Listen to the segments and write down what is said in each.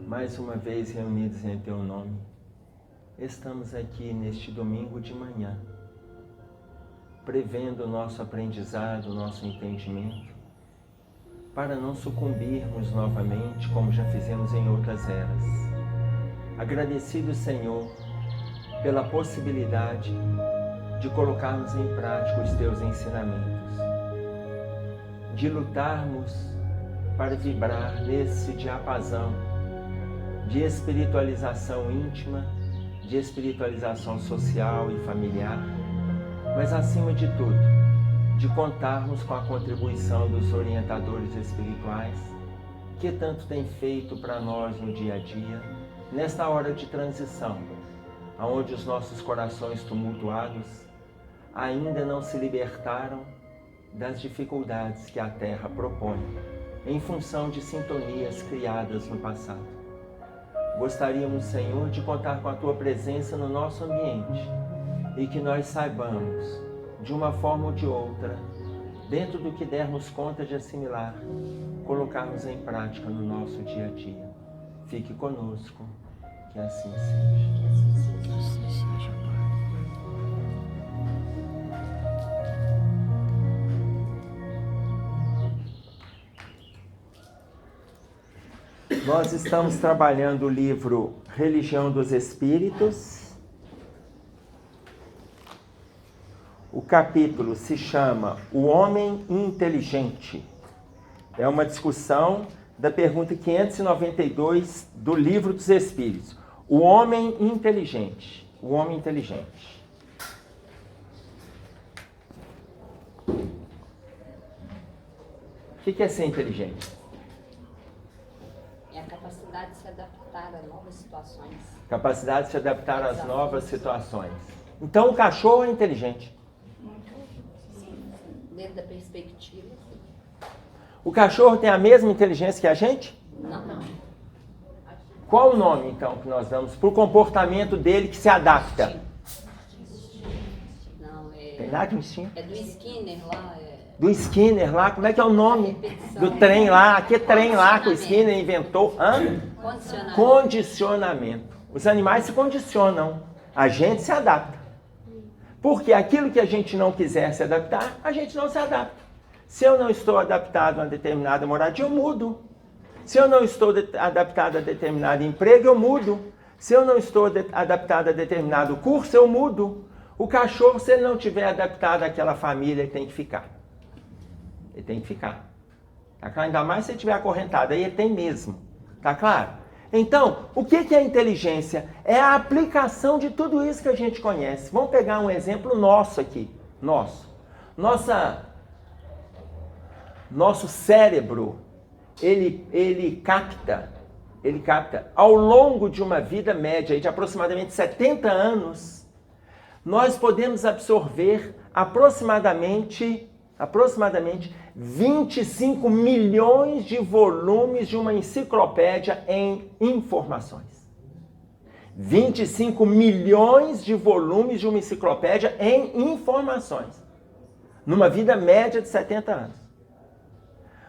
mais uma vez reunidos em Teu nome, estamos aqui neste domingo de manhã, prevendo o nosso aprendizado, o nosso entendimento, para não sucumbirmos novamente como já fizemos em outras eras. Agradecido, Senhor, pela possibilidade de colocarmos em prática os Teus ensinamentos, de lutarmos para vibrar nesse diapasão de espiritualização íntima, de espiritualização social e familiar, mas acima de tudo, de contarmos com a contribuição dos orientadores espirituais que tanto têm feito para nós no dia a dia, nesta hora de transição, onde os nossos corações tumultuados ainda não se libertaram das dificuldades que a Terra propõe, em função de sintonias criadas no passado. Gostaríamos, Senhor, de contar com a Tua presença no nosso ambiente e que nós saibamos, de uma forma ou de outra, dentro do que dermos conta de assimilar, colocarmos em prática no nosso dia a dia. Fique conosco, que assim seja. Que assim seja, Pai. Nós estamos trabalhando o livro Religião dos Espíritos. O capítulo se chama O Homem Inteligente. É uma discussão da pergunta 592 do Livro dos Espíritos. O Homem Inteligente. O Homem Inteligente. O que é ser inteligente? É a capacidade de se adaptar a novas situações. Capacidade de se adaptar às novas situações. Então o cachorro é inteligente. Dentro da perspectiva, sim. O cachorro tem a mesma inteligência que a gente? Não. Qual o nome, então, que nós damos para o comportamento dele que se adapta? Não, Tem nada de instinto? é do Skinner lá. Do Skinner lá, como é que é o nome? Repetição. Do trem lá, que trem lá que o Skinner inventou? Condicionamento. Condicionamento. Os animais se condicionam, a gente se adapta. Porque aquilo que a gente não quiser se adaptar, a gente não se adapta. Se eu não estou adaptado a uma determinada moradia, eu mudo. Se eu não estou adaptado a determinado emprego, eu mudo. Se eu não estou adaptado a determinado curso, eu mudo. O cachorro, se ele não estiver adaptado àquela família, ele tem que ficar. Ele tem que ficar. Tá claro? Ainda mais se ele estiver acorrentado, aí ele tem mesmo. Tá claro? Então, o que é inteligência? É a aplicação de tudo isso que a gente conhece. Vamos pegar um exemplo nosso aqui. Nosso cérebro, ele capta ao longo de uma vida média de aproximadamente 70 anos, nós podemos absorver aproximadamente 25 milhões de volumes de uma enciclopédia em informações. 25 milhões de volumes de uma enciclopédia em informações. Numa vida média de 70 anos.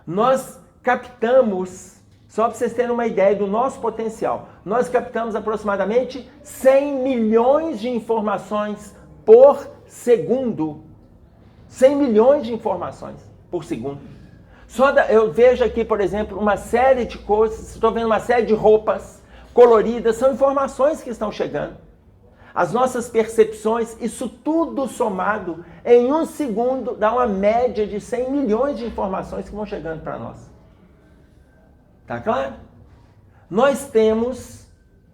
Nós captamos, só para vocês terem uma ideia do nosso potencial, nós captamos aproximadamente 100 milhões de informações por segundo. 100 milhões de informações por segundo. Eu vejo aqui, por exemplo, uma série de coisas, estou vendo uma série de roupas coloridas, são informações que estão chegando. As nossas percepções, isso tudo somado, em um segundo, dá uma média de 100 milhões de informações que vão chegando para nós. Tá claro? Nós temos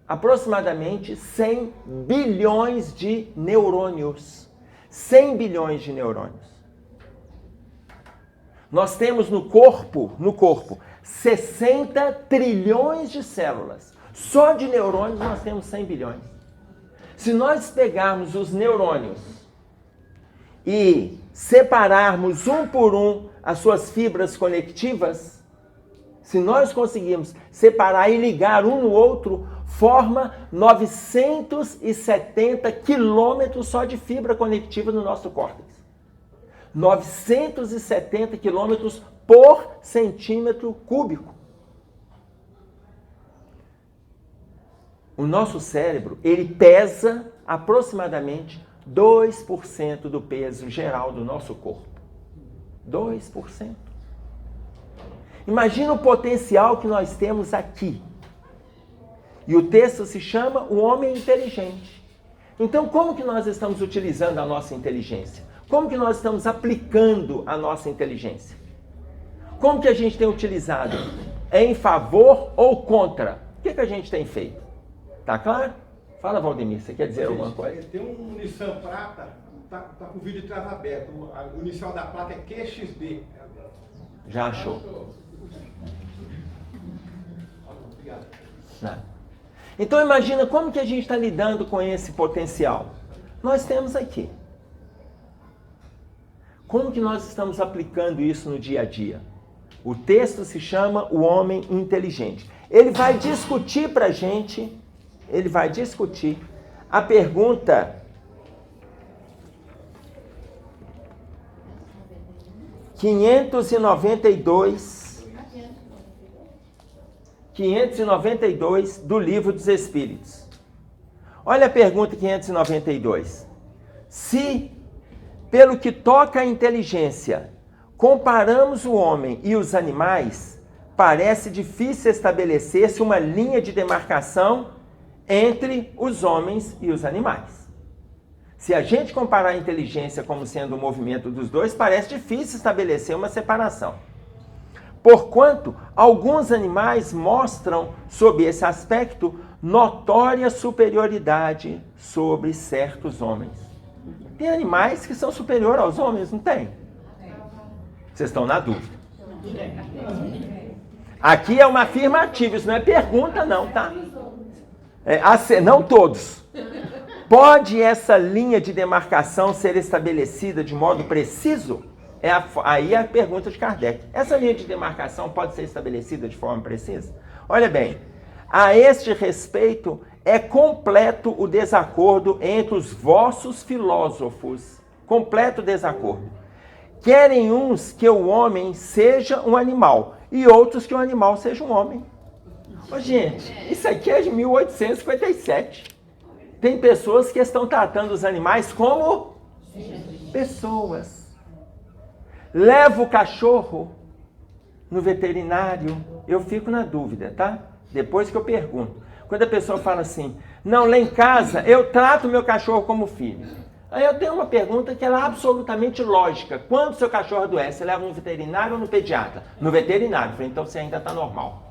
aproximadamente 100 bilhões de neurônios. 100 bilhões de neurônios. Nós temos no corpo 60 trilhões de células. Só de neurônios nós temos 100 bilhões. Se nós pegarmos os neurônios e separarmos um por um as suas fibras conectivas, se nós conseguirmos separar e ligar um no outro, forma 970 quilômetros só de fibra conectiva no nosso córtex. 970 quilômetros por centímetro cúbico. O nosso cérebro, ele pesa aproximadamente 2% do peso geral do nosso corpo. 2%. Imagina o potencial que nós temos aqui. E o texto se chama O Homem Inteligente. Então, como que nós estamos utilizando a nossa inteligência? Como que nós estamos aplicando a nossa inteligência? Como que a gente tem utilizado? É em favor ou contra? O que a gente tem feito? Tá claro? Fala, Valdemir, você quer dizer alguma coisa? Tem um Nissan Prata, tá com o vídeo de trás aberto. O inicial da placa é QXB. Já achou? Obrigado. Não. Então imagina como que a gente está lidando com esse potencial. Nós temos aqui. Como que nós estamos aplicando isso no dia a dia? O texto se chama O Homem Inteligente. Ele vai discutir para a gente, a pergunta 592 do Livro dos Espíritos. Olha a pergunta 592. Se, pelo que toca à inteligência, comparamos o homem e os animais, parece difícil estabelecer-se uma linha de demarcação entre os homens e os animais. Se a gente comparar a inteligência como sendo o movimento dos dois, parece difícil estabelecer uma separação. Porquanto, alguns animais mostram, sob esse aspecto, notória superioridade sobre certos homens. Tem animais que são superiores aos homens, não tem? Vocês estão na dúvida. Aqui é uma afirmativa, isso não é pergunta não, tá? Não todos. Pode essa linha de demarcação ser estabelecida de modo preciso? Aí é a pergunta de Kardec. Essa linha de demarcação pode ser estabelecida de forma precisa? Olha bem, a este respeito é completo o desacordo entre os vossos filósofos. Completo desacordo. Querem uns que o homem seja um animal e outros que o animal seja um homem. Ô, gente, isso aqui é de 1857. Tem pessoas que estão tratando os animais como pessoas. Leva o cachorro no veterinário, eu fico na dúvida, tá? Depois que eu pergunto. Quando a pessoa fala assim, não, lá em casa eu trato meu cachorro como filho. Aí eu tenho uma pergunta que ela é absolutamente lógica. Quando seu cachorro adoece, você leva no veterinário ou no pediatra? No veterinário. Eu falei, então você ainda está normal.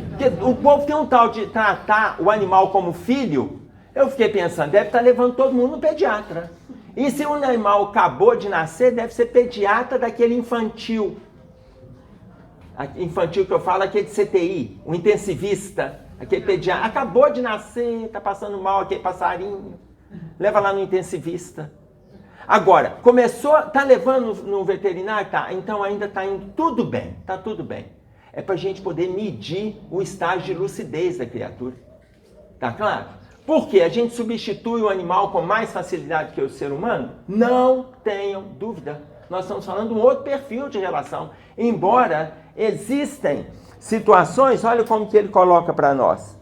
Porque o povo tem um tal de tratar o animal como filho. Eu fiquei pensando, deve estar levando todo mundo no pediatra. E se o animal acabou de nascer, deve ser pediatra daquele infantil. Infantil que eu falo, aquele de CTI, o intensivista, aquele pediatra. Acabou de nascer, está passando mal aquele passarinho. Leva lá no intensivista. Agora, tá levando no veterinário? Tá, então ainda está indo tudo bem, tá tudo bem. É para a gente poder medir o estágio de lucidez da criatura. Tá claro? Porque a gente substitui o animal com mais facilidade que o ser humano? Não tenham dúvida. Nós estamos falando de um outro perfil de relação. Embora existem situações, olha como que ele coloca para nós.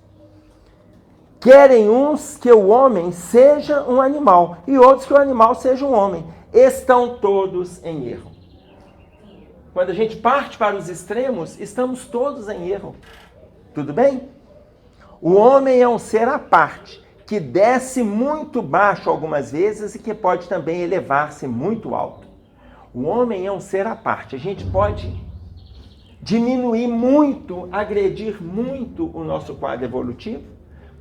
Querem uns que o homem seja um animal e outros que o animal seja um homem. Estão todos em erro. Quando a gente parte para os extremos, estamos todos em erro. Tudo bem? O homem é um ser à parte, que desce muito baixo algumas vezes e que pode também elevar-se muito alto. O homem é um ser à parte. A gente pode diminuir muito, agredir muito o nosso quadro evolutivo.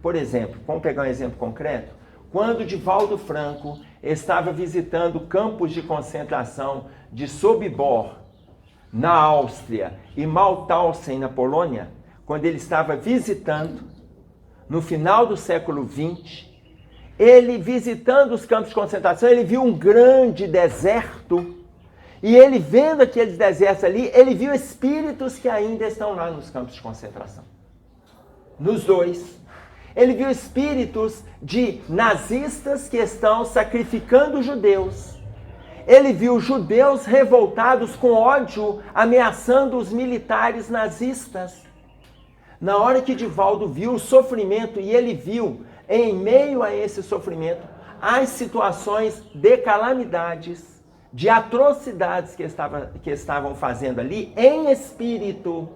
Por exemplo, vamos pegar um exemplo concreto. Quando Divaldo Franco estava visitando campos de concentração de Sobibor, na Áustria, e Mauthausen, na Polônia, quando ele estava visitando, no final do século XX, ele visitando os campos de concentração, ele viu um grande deserto, e ele vendo aqueles desertos ali, ele viu espíritos que ainda estão lá nos campos de concentração. Nos dois. Ele viu espíritos de nazistas que estão sacrificando judeus. Ele viu judeus revoltados com ódio, ameaçando os militares nazistas. Na hora que Divaldo viu o sofrimento, e ele viu, em meio a esse sofrimento, as situações de calamidades, de atrocidades que estavam fazendo ali, em espírito.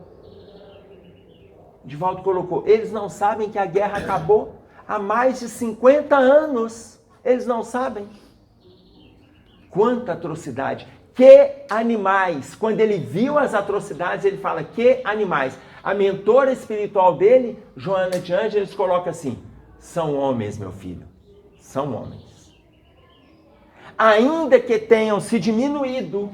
Divaldo colocou, eles não sabem que a guerra acabou há mais de 50 anos. Eles não sabem. Quanta atrocidade. Que animais. Quando ele viu as atrocidades, ele fala, que animais. A mentora espiritual dele, Joana de Ângeles, coloca assim, são homens, meu filho. São homens. Ainda que tenham se diminuído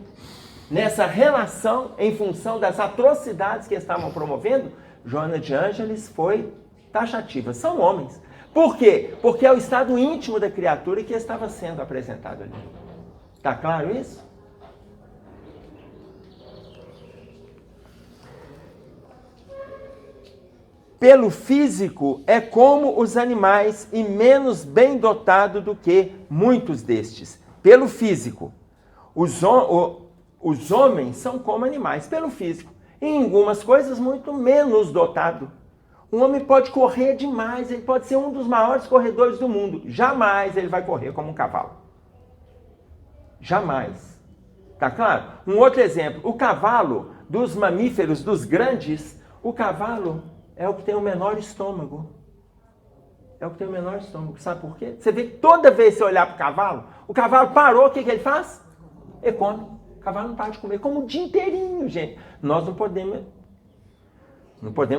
nessa relação em função das atrocidades que estavam promovendo, Joana de Ângeles foi taxativa. São homens. Por quê? Porque é o estado íntimo da criatura que estava sendo apresentado ali. Está claro isso? Pelo físico é como os animais e menos bem dotado do que muitos destes. Pelo físico. Os homens são como animais, pelo físico. Em algumas coisas muito menos dotado. Um homem pode correr demais, ele pode ser um dos maiores corredores do mundo. Jamais ele vai correr como um cavalo. Jamais. Tá claro? Um outro exemplo, o cavalo, dos mamíferos, dos grandes, o cavalo é o que tem o menor estômago. É o que tem o menor estômago. Sabe por quê? Você vê que toda vez que você olhar para o cavalo parou, o que ele faz? Ele come. O cavalo não para de comer, como o dia inteirinho, gente. Nós não podemos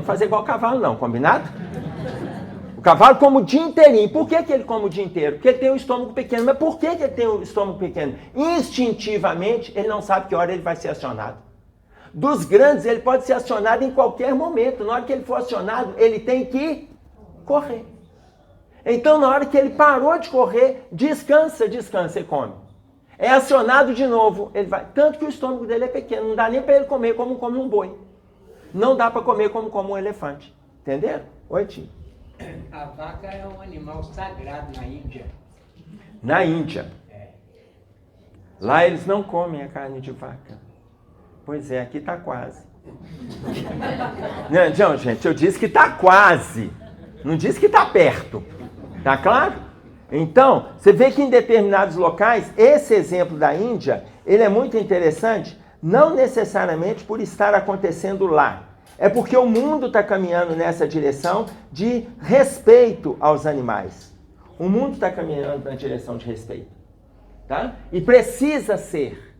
fazer igual o cavalo, não, combinado? O cavalo come o dia inteirinho. Por que ele come o dia inteiro? Porque ele tem o estômago pequeno. Mas por que ele tem o estômago pequeno? Instintivamente, ele não sabe que hora ele vai ser acionado. Dos grandes, ele pode ser acionado em qualquer momento. Na hora que ele for acionado, ele tem que correr. Então, na hora que ele parou de correr, descansa e come. É acionado de novo, ele vai. Tanto que o estômago dele é pequeno, não dá nem para ele comer como come um boi. Não dá para comer como come um elefante. Entenderam? Oi, tio. A vaca é um animal sagrado na Índia. Na Índia. Lá eles não comem a carne de vaca. Pois é, aqui está quase. Não, gente, eu disse que está quase. Não disse que está perto. Tá claro? Então, você vê que em determinados locais, esse exemplo da Índia, ele é muito interessante, não necessariamente por estar acontecendo lá. É porque o mundo está caminhando nessa direção de respeito aos animais. O mundo está caminhando na direção de respeito. Tá? E precisa ser.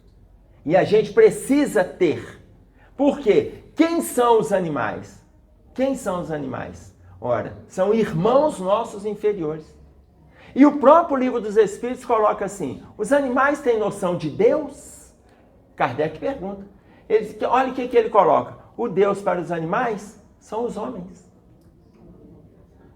E a gente precisa ter. Por quê? Quem são os animais? Quem são os animais? Ora, são irmãos nossos inferiores. E o próprio Livro dos Espíritos coloca assim, os animais têm noção de Deus? Kardec pergunta. Olha o que ele coloca. O Deus para os animais são os homens.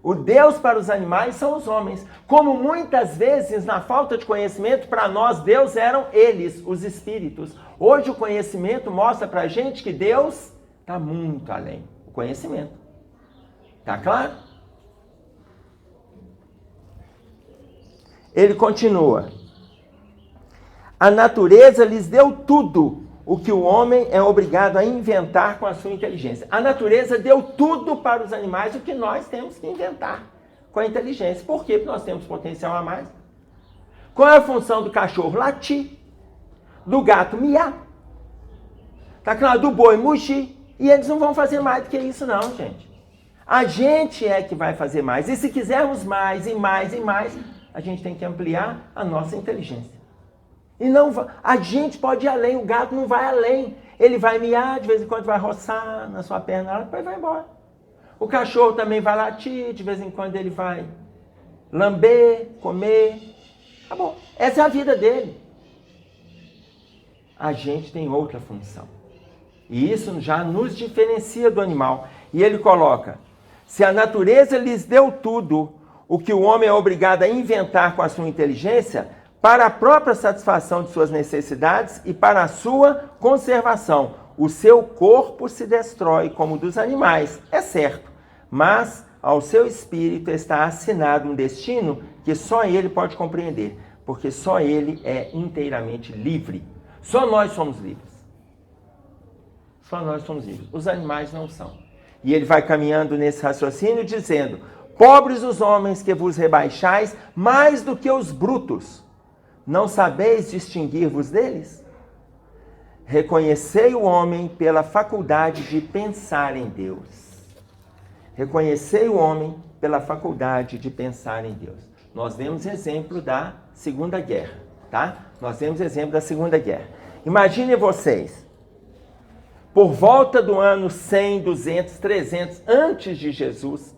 O Deus para os animais são os homens. Como muitas vezes, na falta de conhecimento, para nós, Deus eram eles, os espíritos. Hoje o conhecimento mostra para a gente que Deus está muito além. O conhecimento. Tá claro? Ele continua. A natureza lhes deu tudo o que o homem é obrigado a inventar com a sua inteligência. A natureza deu tudo para os animais o que nós temos que inventar com a inteligência. Por quê? Porque nós temos potencial a mais. Qual é a função do cachorro? Latir. Do gato, miar. Tá claro? Do boi, mugir. E eles não vão fazer mais do que isso não, gente. A gente é que vai fazer mais. E se quisermos mais e mais e mais, a gente tem que ampliar a nossa inteligência. E não, a gente pode ir além, o gato não vai além. Ele vai miar, de vez em quando vai roçar na sua perna, depois vai embora. O cachorro também vai latir, de vez em quando ele vai lamber, comer. Acabou. Essa é a vida dele. A gente tem outra função. E isso já nos diferencia do animal. E ele coloca, se a natureza lhes deu tudo, o que o homem é obrigado a inventar com a sua inteligência, para a própria satisfação de suas necessidades e para a sua conservação. O seu corpo se destrói como o dos animais, é certo, mas ao seu espírito está assinado um destino que só ele pode compreender, porque só ele é inteiramente livre. Só nós somos livres. Só nós somos livres. Os animais não são. E ele vai caminhando nesse raciocínio dizendo: pobres os homens que vos rebaixais mais do que os brutos, não sabeis distinguir-vos deles? Reconhecei o homem pela faculdade de pensar em Deus. Reconhecei o homem pela faculdade de pensar em Deus. Nós vemos exemplo da Segunda Guerra, tá? Nós vemos exemplo da Segunda Guerra. Imaginem vocês, por volta do ano 100, 200, 300, antes de Jesus,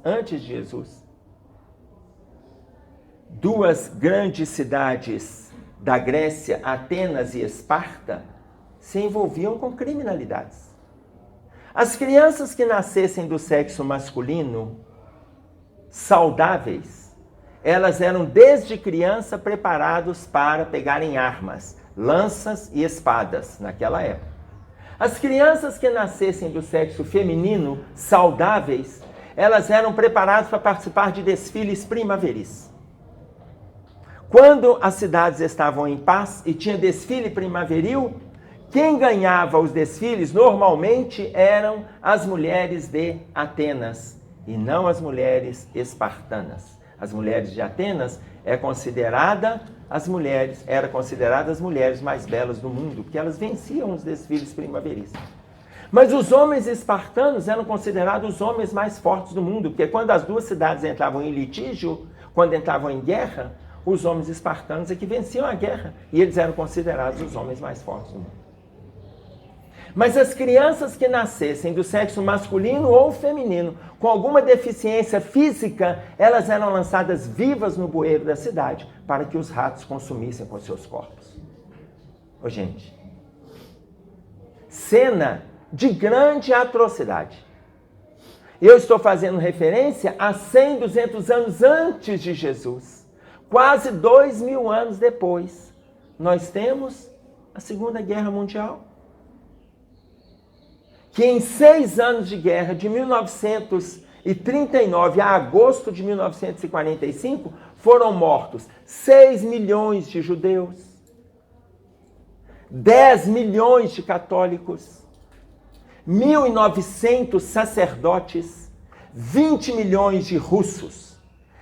duas grandes cidades da Grécia, Atenas e Esparta, se envolviam com criminalidades. As crianças que nascessem do sexo masculino, saudáveis, elas eram desde criança preparados para pegarem armas, lanças e espadas naquela época. As crianças que nascessem do sexo feminino, saudáveis, elas eram preparadas para participar de desfiles primaveris. Quando as cidades estavam em paz e tinha desfile primaveril, quem ganhava os desfiles normalmente eram as mulheres de Atenas e não as mulheres espartanas. As mulheres de Atenas eram consideradas as mulheres mais belas do mundo, porque elas venciam os desfiles primaveris. Mas os homens espartanos eram considerados os homens mais fortes do mundo, porque quando as duas cidades entravam em litígio, quando entravam em guerra, os homens espartanos é que venciam a guerra, e eles eram considerados os homens mais fortes do mundo. Mas as crianças que nascessem do sexo masculino ou feminino, com alguma deficiência física, elas eram lançadas vivas no bueiro da cidade, para que os ratos consumissem com seus corpos. Ô, gente, cena de grande atrocidade. Eu estou fazendo referência a 100, 200 anos antes de Jesus. Quase 2000 anos depois, nós temos a Segunda Guerra Mundial. Que em 6 anos de guerra, de 1939 a agosto de 1945, foram mortos 6 milhões de judeus, 10 milhões de católicos, 1.900 sacerdotes, 20 milhões de russos.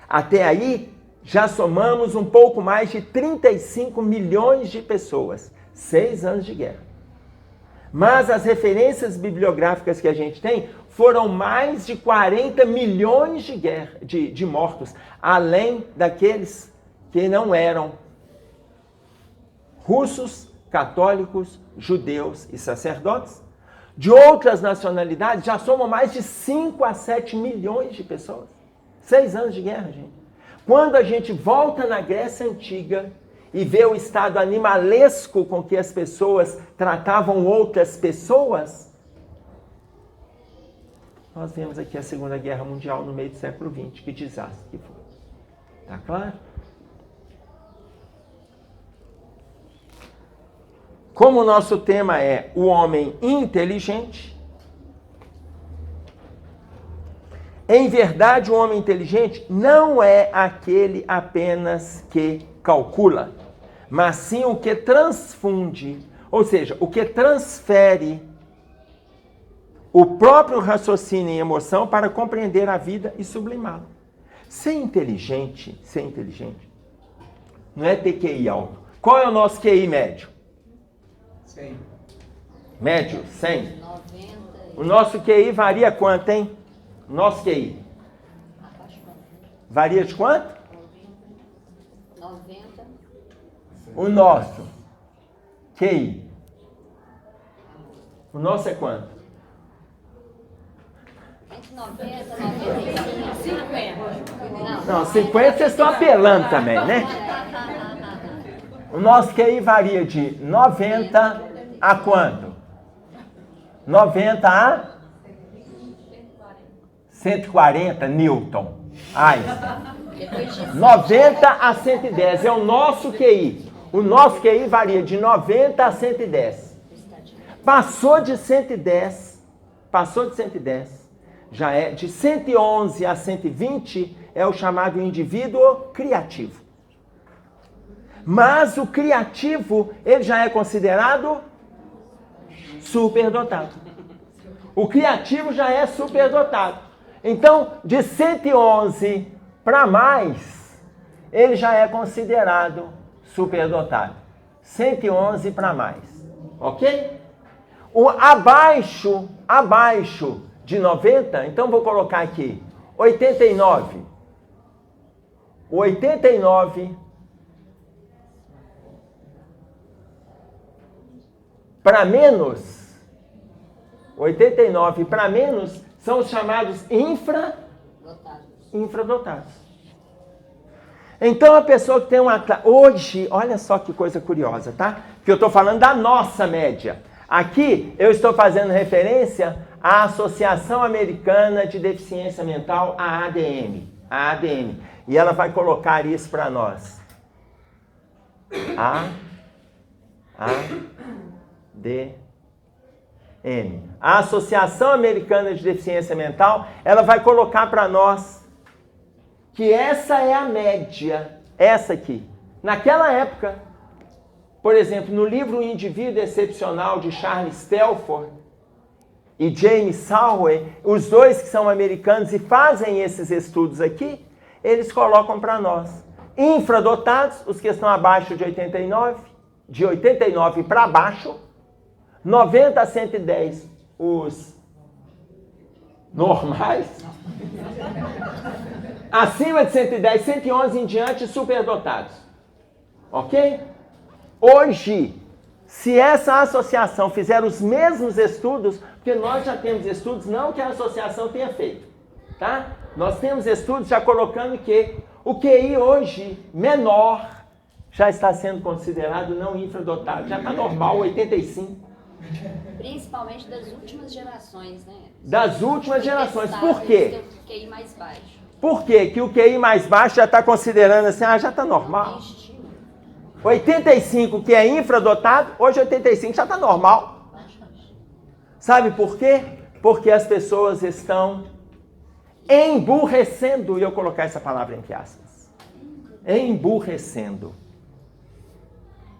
Até aí, já somamos um pouco mais de 35 milhões de pessoas. 6 anos de guerra. Mas as referências bibliográficas que a gente tem foram mais de 40 milhões de mortos, além daqueles que não eram russos, católicos, judeus e sacerdotes. De outras nacionalidades, já somam mais de 5 a 7 milhões de pessoas. 6 anos de guerra, gente. Quando a gente volta na Grécia Antiga e vê o estado animalesco com que as pessoas tratavam outras pessoas, nós vemos aqui a Segunda Guerra Mundial no meio do século XX. Que desastre que foi. Tá claro? Como o nosso tema é o homem inteligente, em verdade o homem inteligente não é aquele apenas que calcula, mas sim o que transfunde, ou seja, o que transfere o próprio raciocínio e emoção para compreender a vida e sublimá-la. Ser inteligente não é ter QI alto. Qual é o nosso QI médio? 100. Médio, 100. 90. O nosso QI varia quanto, hein? O nosso QI. Varia de quanto? 90. O nosso QI. O nosso é quanto? Entre 90 e 50. Não, 50 vocês estão apelando também, né? O nosso QI varia de 90 a quanto? 90 a 140 Newton. Einstein. 90 a 110 é o nosso QI. O nosso QI varia de 90 a 110. Passou de 110, já é de 111 a 120, é o chamado indivíduo criativo. Mas o criativo, ele já é considerado superdotado. O criativo já é superdotado. Então, de 111 para mais, ele já é considerado superdotado. 111 para mais. Ok? O abaixo de 90, então vou colocar aqui 89. O 89 para menos, 89 para menos são os chamados infradotados. Então a pessoa que tem uma... Hoje, olha só que coisa curiosa, tá? Que eu estou falando da nossa média. Aqui eu estou fazendo referência à Associação Americana de Deficiência Mental, a ADM. E ela vai colocar isso para nós. ADM. A Associação Americana de Deficiência Mental, ela vai colocar para nós que essa é a média, essa aqui. Naquela época, por exemplo, no livro O Indivíduo Excepcional de Charles Telford e James Salway, os dois que são americanos e fazem esses estudos aqui, eles colocam para nós. Infradotados, os que estão abaixo de 89 para baixo, 90 a 110, os normais, acima de 110, 111 em diante, superdotados. Ok? Hoje, se essa associação fizer os mesmos estudos, porque nós já temos estudos, não que a associação tenha feito, tá? Nós temos estudos já colocando que o QI hoje menor já está sendo considerado não infradotado, já está normal, 85. Principalmente das últimas gerações, né? Das últimas gerações. Por quê? O QI mais baixo. Por quê? Que o QI mais baixo já está considerando assim, já está normal. 85 que é infradotado, hoje 85 já está normal. Sabe por quê? Porque as pessoas estão emburrecendo, e eu colocar essa palavra entre aspas. Emburrecendo.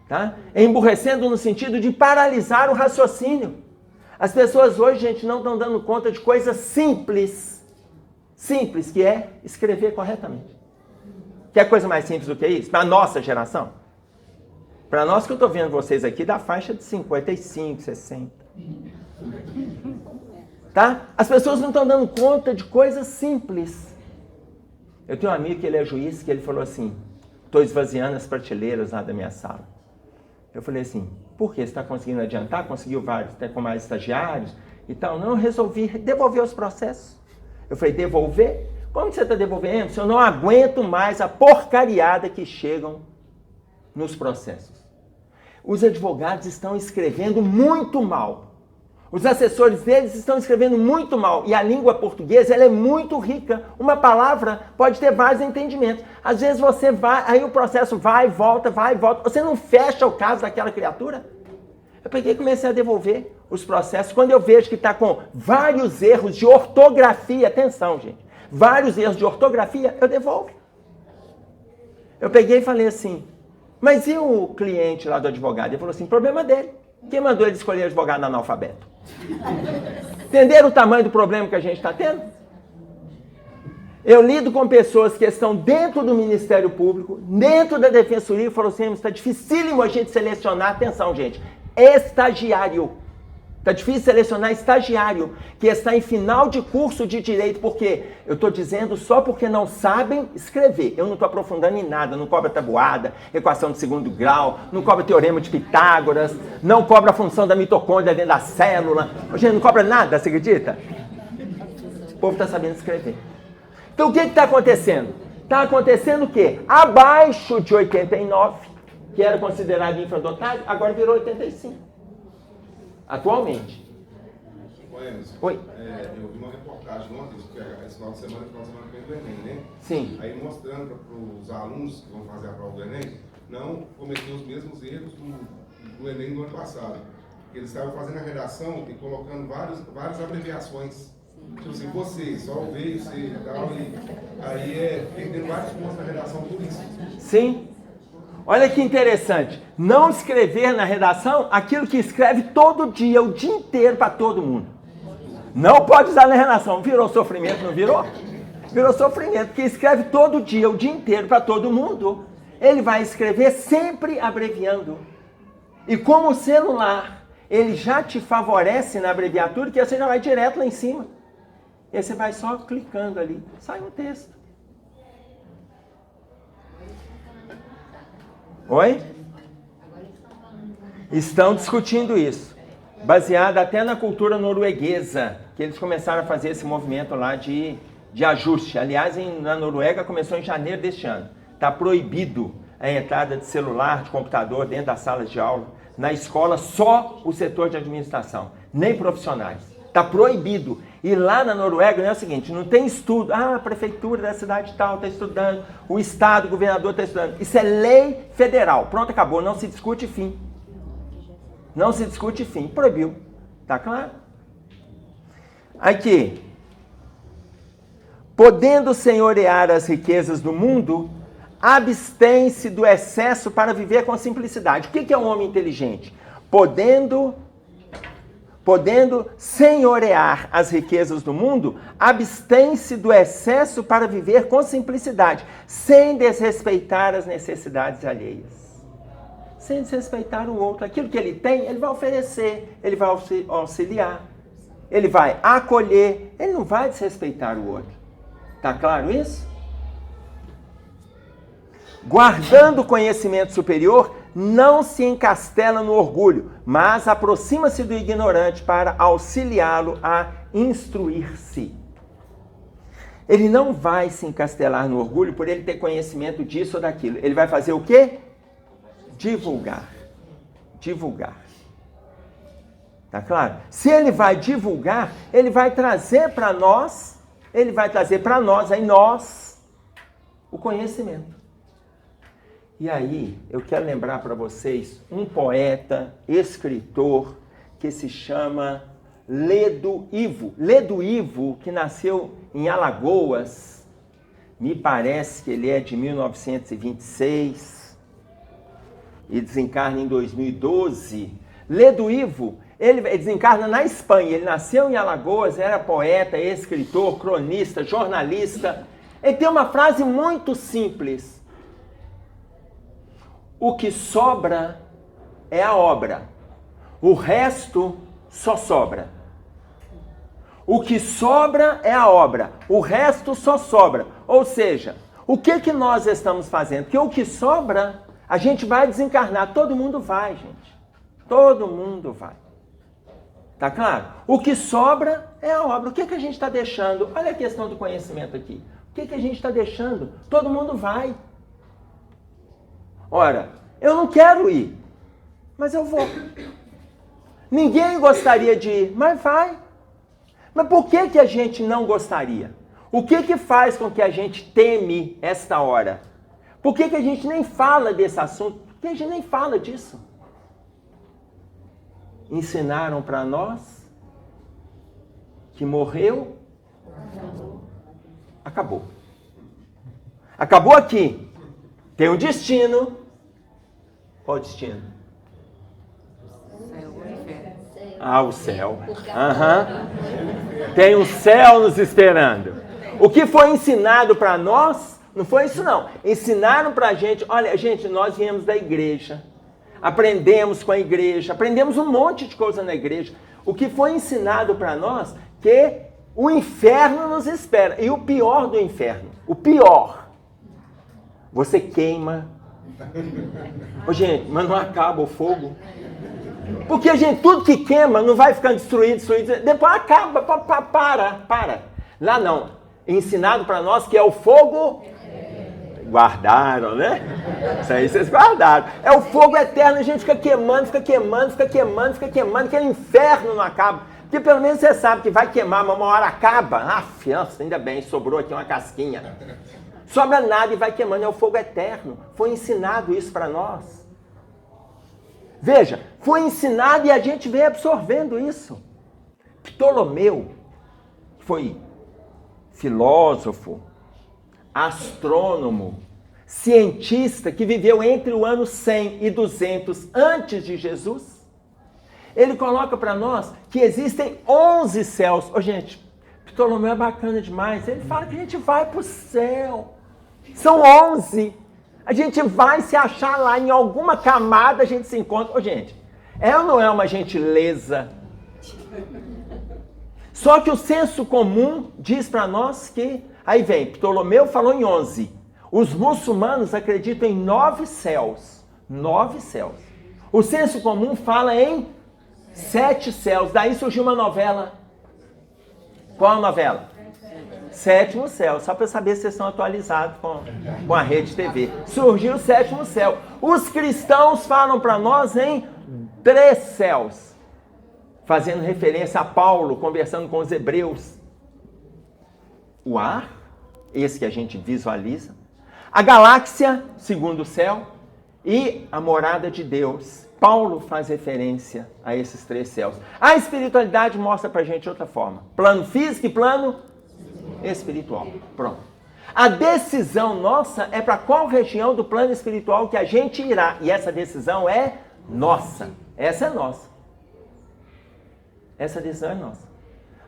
Tá? Emburrecendo no sentido de paralisar o raciocínio. As pessoas hoje, gente, não estão dando conta de coisas simples. Simples, que é escrever corretamente. Quer coisa mais simples do que isso? Para a nossa geração? Para nós que eu estou vendo vocês aqui da faixa de 55, 60. Tá? As pessoas não estão dando conta de coisas simples. Eu tenho um amigo que ele é juiz, que ele falou assim, estou esvaziando as prateleiras lá da minha sala. Eu falei assim, por quê? Você está conseguindo adiantar? Conseguiu vários, até com mais estagiários e tal? Não, eu resolvi devolver os processos. Eu falei, devolver? Como que você está devolvendo? Eu não aguento mais a porcariada que chegam nos processos. Os advogados estão escrevendo muito mal. Os assessores deles estão escrevendo muito mal. E a língua portuguesa ela é muito rica. Uma palavra pode ter vários entendimentos. Às vezes você vai, aí o processo vai e volta. Você não fecha o caso daquela criatura? Eu peguei e comecei a devolver os processos. Quando eu vejo que está com vários erros de ortografia, atenção, gente. Vários erros de ortografia, eu devolvo. Eu peguei e falei assim, mas e o cliente lá do advogado? Ele falou assim, problema dele. Quem mandou ele escolher advogado analfabeto? Entenderam o tamanho do problema que a gente está tendo? Eu lido com pessoas que estão dentro do Ministério Público, dentro da Defensoria, e falam assim, está dificílimo a gente selecionar, atenção gente, estagiário. Está difícil selecionar estagiário, que está em final de curso de Direito, porque eu estou dizendo só porque não sabem escrever. Eu não estou aprofundando em nada, não cobra tabuada, equação de segundo grau, não cobra teorema de Pitágoras, não cobra a função da mitocôndria dentro da célula. Gente, não cobra nada, você acredita? O povo está sabendo escrever. Então o que está acontecendo? Está acontecendo o quê? Abaixo de 89, que era considerado infradotado, agora virou 85. Atualmente. Oi. Eu vi uma reportagem ontem, esse final de semana foi do Enem, né? Sim. Aí mostrando para os alunos que vão fazer a prova do Enem, não cometer os mesmos erros do Enem do ano passado. Eles estavam fazendo a redação e colocando várias abreviações. Tipo assim, você, só o V, C e tal, e aí perdendo vários pontos na redação por isso. Sim. Olha que interessante, não escrever na redação aquilo que escreve todo dia, o dia inteiro para todo mundo. Não pode usar na redação. Virou sofrimento, não virou? Virou sofrimento, porque escreve todo dia, o dia inteiro, para todo mundo. Ele vai escrever sempre abreviando. E como o celular, ele já te favorece na abreviatura, que você já vai direto lá em cima. E aí você vai só clicando ali, sai um texto. Oi? Estão discutindo isso. Baseado até na cultura norueguesa, que eles começaram a fazer esse movimento lá de ajuste. Aliás, na Noruega começou em janeiro deste ano. Está proibido a entrada de celular, de computador dentro das salas de aula. Na escola, só o setor de administração, nem profissionais. Está proibido. E lá na Noruega é o seguinte, não tem estudo. Ah, a prefeitura da cidade tal está estudando, o estado, o governador está estudando. Isso é lei federal. Pronto, acabou. Não se discute fim. Não se discute fim. Proibiu. Tá claro? Aqui. Podendo senhorear as riquezas do mundo, abstém-se do excesso para viver com simplicidade. O que é um homem inteligente? Podendo senhorear as riquezas do mundo, abstém-se do excesso para viver com simplicidade, sem desrespeitar as necessidades alheias. Sem desrespeitar o outro. Aquilo que ele tem, ele vai oferecer, ele vai auxiliar, ele vai acolher, ele não vai desrespeitar o outro. Tá claro isso? Guardando o conhecimento superior, não se encastela no orgulho, mas aproxima-se do ignorante para auxiliá-lo a instruir-se. Ele não vai se encastelar no orgulho por ele ter conhecimento disso ou daquilo. Ele vai fazer o quê? Divulgar. Divulgar. Tá claro? Se ele vai divulgar, ele vai trazer para nós, em nós, o conhecimento. E aí, eu quero lembrar para vocês um poeta, escritor, que se chama Ledo Ivo. Ledo Ivo, que nasceu em Alagoas, me parece que ele é de 1926 e desencarna em 2012. Ledo Ivo, ele desencarna na Espanha, ele nasceu em Alagoas, era poeta, escritor, cronista, jornalista. Ele tem uma frase muito simples. O que sobra é a obra. O resto só sobra. O que sobra é a obra. O resto só sobra. Ou seja, o que nós estamos fazendo? Porque o que sobra, a gente vai desencarnar. Todo mundo vai, gente. Todo mundo vai. Tá claro? O que sobra é a obra. O que a gente está deixando? Olha a questão do conhecimento aqui. O que a gente está deixando? Todo mundo vai. Ora, eu não quero ir, mas eu vou. Ninguém gostaria de ir, mas vai. Mas por que a gente não gostaria? O que faz com que a gente teme esta hora? Por que a gente nem fala desse assunto? Por que a gente nem fala disso? Ensinaram para nós que morreu, acabou. Acabou aqui. Tem um destino. Qual o destino? Ah, o céu. Tem um céu nos esperando. O que foi ensinado para nós, não foi isso não. Ensinaram para a gente, olha, gente, nós viemos da igreja. Aprendemos com a igreja, aprendemos um monte de coisa na igreja. O que foi ensinado para nós, que o inferno nos espera. E o pior do inferno, o pior, você queima. Ô, gente, mas não acaba o fogo? Porque, gente, tudo que queima não vai ficar destruído. Depois acaba, para. Lá não. Ensinado para nós que é o fogo. Guardaram, né? Isso aí vocês guardaram. É o fogo eterno, a gente fica queimando, aquele inferno não acaba. Porque pelo menos você sabe que vai queimar, mas uma hora acaba. Nossa, ainda bem, sobrou aqui uma casquinha. Sobra nada e vai queimando, é o fogo eterno. Foi ensinado isso para nós. Veja, foi ensinado e a gente vem absorvendo isso. Ptolomeu foi filósofo, astrônomo, cientista que viveu entre o ano 100 e 200 antes de Jesus. Ele coloca para nós que existem 11 céus. Ô, gente, Ptolomeu é bacana demais. Ele fala que a gente vai para o céu. São 11. A gente vai se achar lá em alguma camada, a gente se encontra. Ô, gente, é ou não é uma gentileza? Só que o senso comum diz para nós que... Aí vem, Ptolomeu falou em 11. Os muçulmanos acreditam em 9 céus. 9 céus. O senso comum fala em 7 céus. Daí surgiu uma novela. Qual a novela? Sétimo céu. Só para saber se vocês estão atualizados com a Rede TV. Surgiu o sétimo céu. Os cristãos falam para nós em 3 céus. Fazendo referência a Paulo, conversando com os hebreus. O ar, esse que a gente visualiza. A galáxia, segundo céu. E a morada de Deus. Paulo faz referência a esses 3 céus. A espiritualidade mostra pra gente outra forma. Plano físico e plano espiritual. Pronto. A decisão nossa é para qual região do plano espiritual que a gente irá. E essa decisão é nossa. Essa é nossa. Essa decisão é nossa.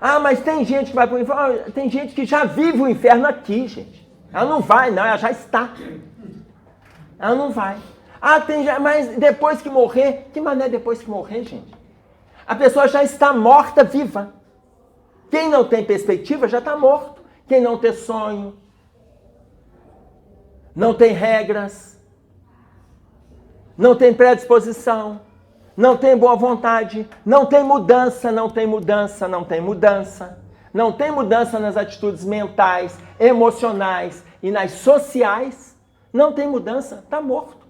Ah, mas tem gente que vai para o inferno. Tem gente que já vive o inferno aqui, gente. Ela não vai, não. Ela já está. Ela não vai. Ah, mas depois que morrer... Que mané depois que morrer, gente? A pessoa já está morta, viva. Quem não tem perspectiva já está morto. Quem não tem sonho, não tem regras, não tem predisposição, não tem boa vontade, não tem mudança, não tem mudança, não tem mudança. Não tem mudança nas atitudes mentais, emocionais e nas sociais. Não tem mudança, está morto.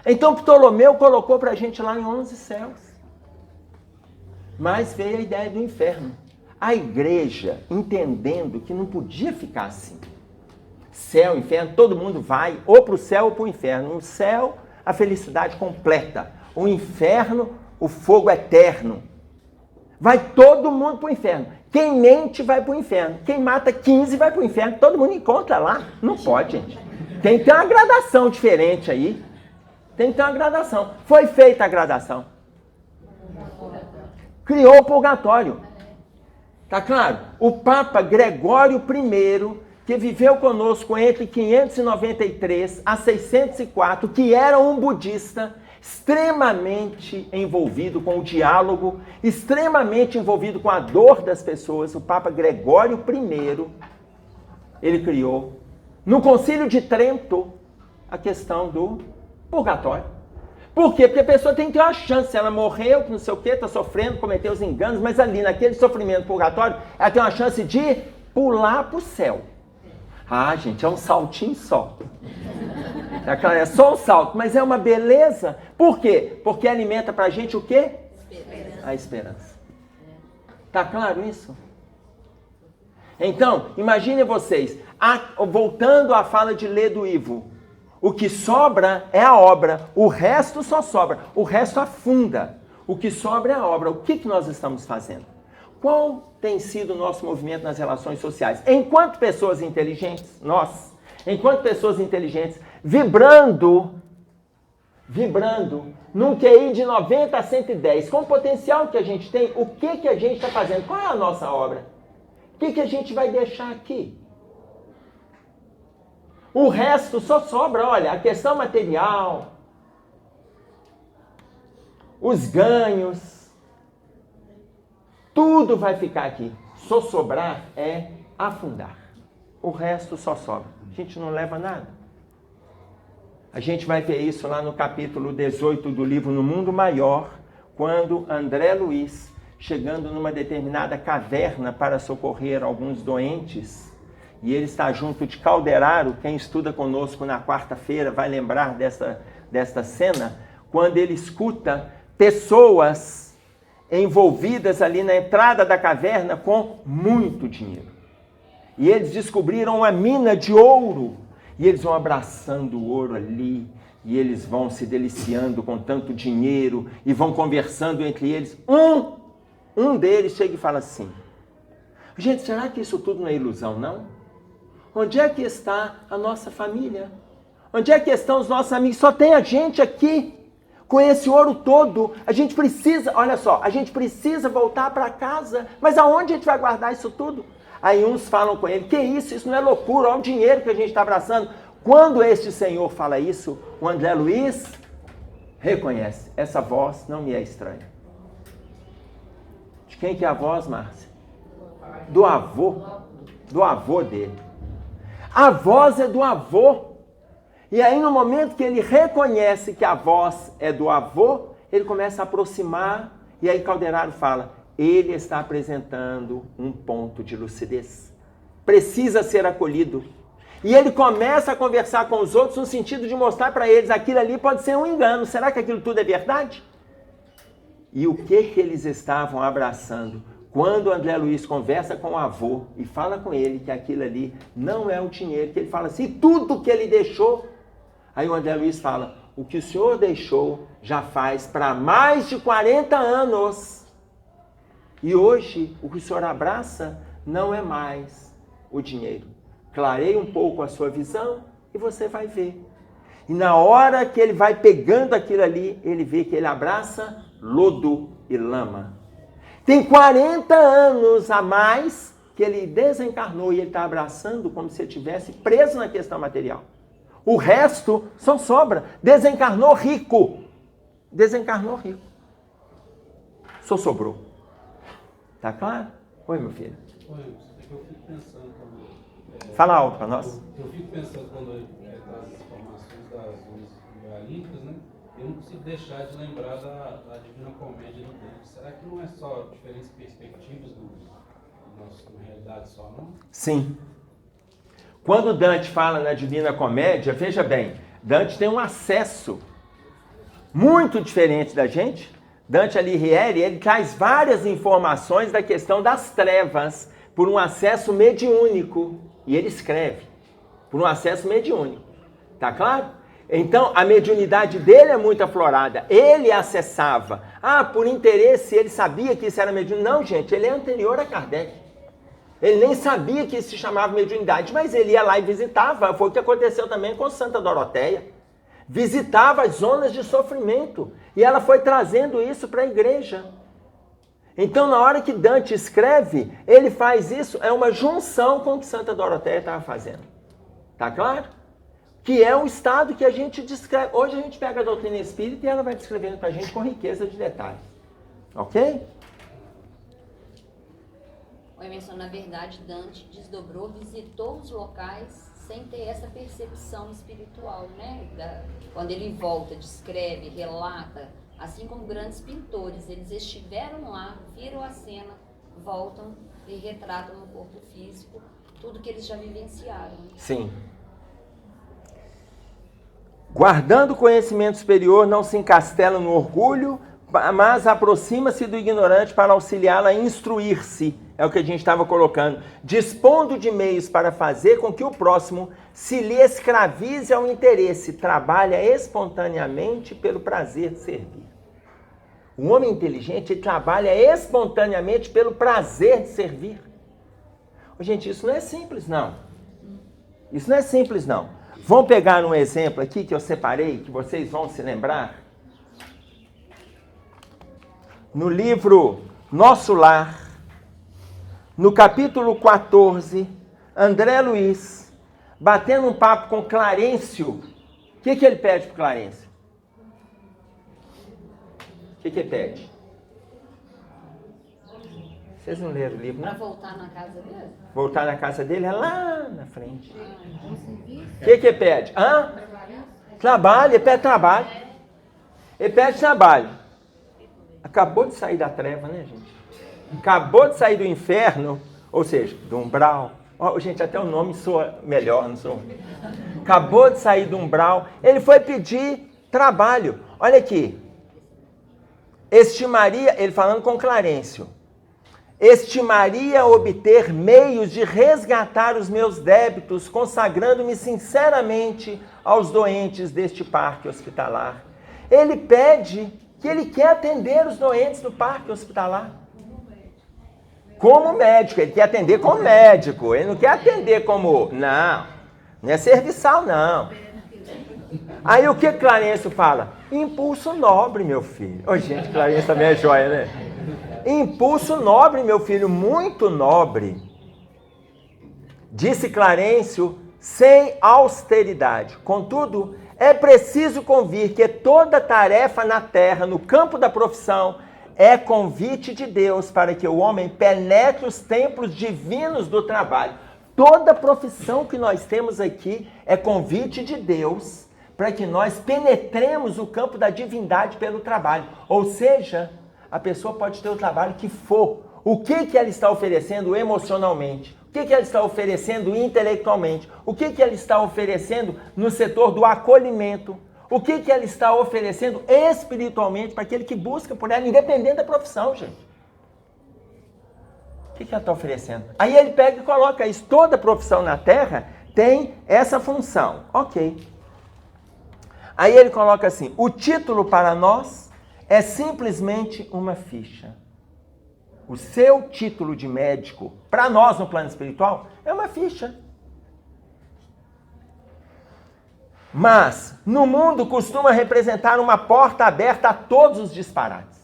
Então Ptolomeu colocou para a gente lá em 11 céus. Mas veio a ideia do inferno. A igreja, entendendo que não podia ficar assim. Céu, inferno, todo mundo vai ou para o céu ou para o inferno. No céu, a felicidade completa. O inferno, o fogo eterno. Vai todo mundo para o inferno. Quem mente vai para o inferno. Quem mata 15 vai para o inferno. Todo mundo encontra lá. Não pode, gente. Tem que ter uma gradação diferente aí. Tem que ter uma gradação. Foi feita a gradação. Criou o purgatório. Tá claro? O Papa Gregório I, que viveu conosco entre 593 a 604, que era um budista, extremamente envolvido com o diálogo, extremamente envolvido com a dor das pessoas, o Papa Gregório I, ele criou, no Concílio de Trento, a questão do purgatório. Por quê? Porque a pessoa tem que ter uma chance. Ela morreu, não sei o quê, está sofrendo, cometeu os enganos, mas ali, naquele sofrimento purgatório, ela tem uma chance de pular para o céu. Ah, gente, é um saltinho só. É só um salto, mas é uma beleza. Por quê? Porque alimenta pra gente o quê? Esperança. A esperança. Tá claro isso? Então, imaginem vocês, voltando à fala de Lê do Ivo, o que sobra é a obra, o resto só sobra, o resto afunda. O que sobra é a obra. O que nós estamos fazendo? Qual tem sido o nosso movimento nas relações sociais? Enquanto pessoas inteligentes, enquanto pessoas inteligentes, vibrando num QI de 90 a 110, com o potencial que a gente tem, o que a gente está fazendo? Qual é a nossa obra? O que a gente vai deixar aqui? O resto só sobra, olha, a questão material, os ganhos, tudo vai ficar aqui. Só sobrar é afundar. O resto só sobra. A gente não leva nada. A gente vai ver isso lá no capítulo 18 do livro No Mundo Maior, quando André Luiz, chegando numa determinada caverna para socorrer alguns doentes, e ele está junto de Calderaro, quem estuda conosco na quarta-feira vai lembrar desta cena, quando ele escuta pessoas envolvidas ali na entrada da caverna com muito dinheiro. E eles descobriram uma mina de ouro, e eles vão abraçando o ouro ali, e eles vão se deliciando com tanto dinheiro, e vão conversando entre eles. Um deles chega e fala assim: gente, será que isso tudo não é ilusão, não? Onde é que está a nossa família? Onde é que estão os nossos amigos? Só tem a gente aqui, com esse ouro todo, a gente precisa, olha só, a gente precisa voltar para casa. Mas aonde a gente vai guardar isso tudo? Aí uns falam com ele, que isso? Isso não é loucura, olha o dinheiro que a gente está abraçando. Quando este senhor fala isso, o André Luiz reconhece, essa voz não me é estranha. De quem que é a voz, Márcia? Do avô dele. A voz é do avô. E aí no momento que ele reconhece que a voz é do avô, ele começa a aproximar, e aí Calderaro fala, ele está apresentando um ponto de lucidez. Precisa ser acolhido. E ele começa a conversar com os outros no sentido de mostrar para eles, aquilo ali pode ser um engano, será que aquilo tudo é verdade? E o que eles estavam abraçando? Quando o André Luiz conversa com o avô e fala com ele que aquilo ali não é o dinheiro, que ele fala assim, tudo que ele deixou. Aí o André Luiz fala, o que o senhor deixou já faz para mais de 40 anos. E hoje o que o senhor abraça não é mais o dinheiro. Clareie um pouco a sua visão e você vai ver. E na hora que ele vai pegando aquilo ali, ele vê que ele abraça lodo e lama. Tem 40 anos a mais que ele desencarnou e ele está abraçando como se ele estivesse preso na questão material. O resto só sobra. Desencarnou rico. Desencarnou rico. Só sobrou. Tá claro? Oi, meu filho. Oi, é que eu fico pensando quando... Fala alto para nós. Eu fico pensando quando traz as informações das zonas olímpicas, né? Eu não consigo deixar de lembrar da Divina Comédia do Dante. Será que não é só diferentes perspectivas na realidade só, não? Sim. Quando Dante fala na Divina Comédia, veja bem, Dante tem um acesso muito diferente da gente. Dante Alighieri, ele traz várias informações da questão das trevas por um acesso mediúnico. E ele escreve por um acesso mediúnico. Tá claro? Então, a mediunidade dele é muito aflorada. Ele acessava. Por interesse, ele sabia que isso era mediunidade. Não, gente, ele é anterior a Kardec. Ele nem sabia que isso se chamava mediunidade, mas ele ia lá e visitava. Foi o que aconteceu também com Santa Doroteia. Visitava as zonas de sofrimento. E ela foi trazendo isso para a igreja. Então, na hora que Dante escreve, ele faz isso, é uma junção com o que Santa Doroteia estava fazendo. Tá claro? Que é o estado que a gente descreve. Hoje a gente pega a doutrina espírita e ela vai descrevendo para a gente com riqueza de detalhes. Ok? O Emerson, na verdade, Dante desdobrou, visitou os locais sem ter essa percepção espiritual, né? Quando ele volta, descreve, relata, assim como grandes pintores, eles estiveram lá, viram a cena, voltam e retratam no corpo físico tudo que eles já vivenciaram. Sim. Guardando o conhecimento superior, não se encastela no orgulho, mas aproxima-se do ignorante para auxiliá-lo a instruir-se. É o que a gente estava colocando. Dispondo de meios para fazer com que o próximo se lhe escravize ao interesse, trabalha espontaneamente pelo prazer de servir. O homem inteligente ele trabalha espontaneamente pelo prazer de servir. Gente, isso não é simples, não. Isso não é simples, não. Vamos pegar um exemplo aqui que eu separei, que vocês vão se lembrar. No livro Nosso Lar, no capítulo 14, André Luiz, batendo um papo com Clarencio. O que ele pede para Clarencio? O que ele pede? Vocês não leram o livro, não? Para voltar na casa dele? Voltar na casa dele é lá na frente. O que ele pede? Trabalho, ele pede trabalho. Ele pede trabalho. Acabou de sair da treva, né, gente? Acabou de sair do inferno, ou seja, do umbral. Gente, até o nome soa melhor, não soa? Acabou de sair do umbral. Ele foi pedir trabalho. Olha aqui. Estimaria, ele falando com Clarencio, estimaria obter meios de resgatar os meus débitos, consagrando-me sinceramente aos doentes deste parque hospitalar. Ele pede que ele quer atender os doentes do parque hospitalar. Como médico, ele quer atender como médico, ele não quer atender como... Não é serviçal, não. Aí o que Clarencio fala? Impulso nobre, meu filho. Ô, gente, Clarencio também é joia, né? Impulso nobre, meu filho, muito nobre. Disse Clarencio, sem austeridade. Contudo, é preciso convir que toda tarefa na terra, no campo da profissão, é convite de Deus para que o homem penetre os templos divinos do trabalho. Toda profissão que nós temos aqui é convite de Deus para que nós penetremos o campo da divindade pelo trabalho. Ou seja, a pessoa pode ter o trabalho que for. O que ela está oferecendo emocionalmente? O que ela está oferecendo intelectualmente? O que ela está oferecendo no setor do acolhimento? O que ela está oferecendo espiritualmente para aquele que busca por ela, independente da profissão, gente? O que ela está oferecendo? Aí ele pega e coloca isso. Toda profissão na Terra tem essa função. Ok. Aí ele coloca assim, o título para nós é simplesmente uma ficha. O seu título de médico, para nós no plano espiritual, é uma ficha. Mas, no mundo, costuma representar uma porta aberta a todos os disparates.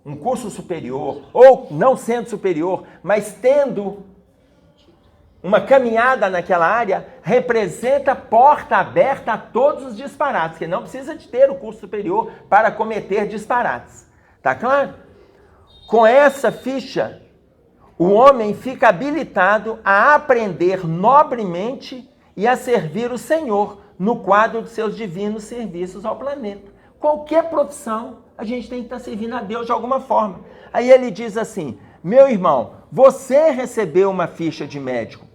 Um curso superior, ou não sendo superior, mas tendo uma caminhada naquela área, representa porta aberta a todos os disparates, que não precisa de ter o curso superior para cometer disparates. Tá claro? Com essa ficha, o homem fica habilitado a aprender nobremente e a servir o Senhor no quadro de seus divinos serviços ao planeta. Qualquer profissão, a gente tem que estar servindo a Deus de alguma forma. Aí ele diz assim, meu irmão, você recebeu uma ficha de médico,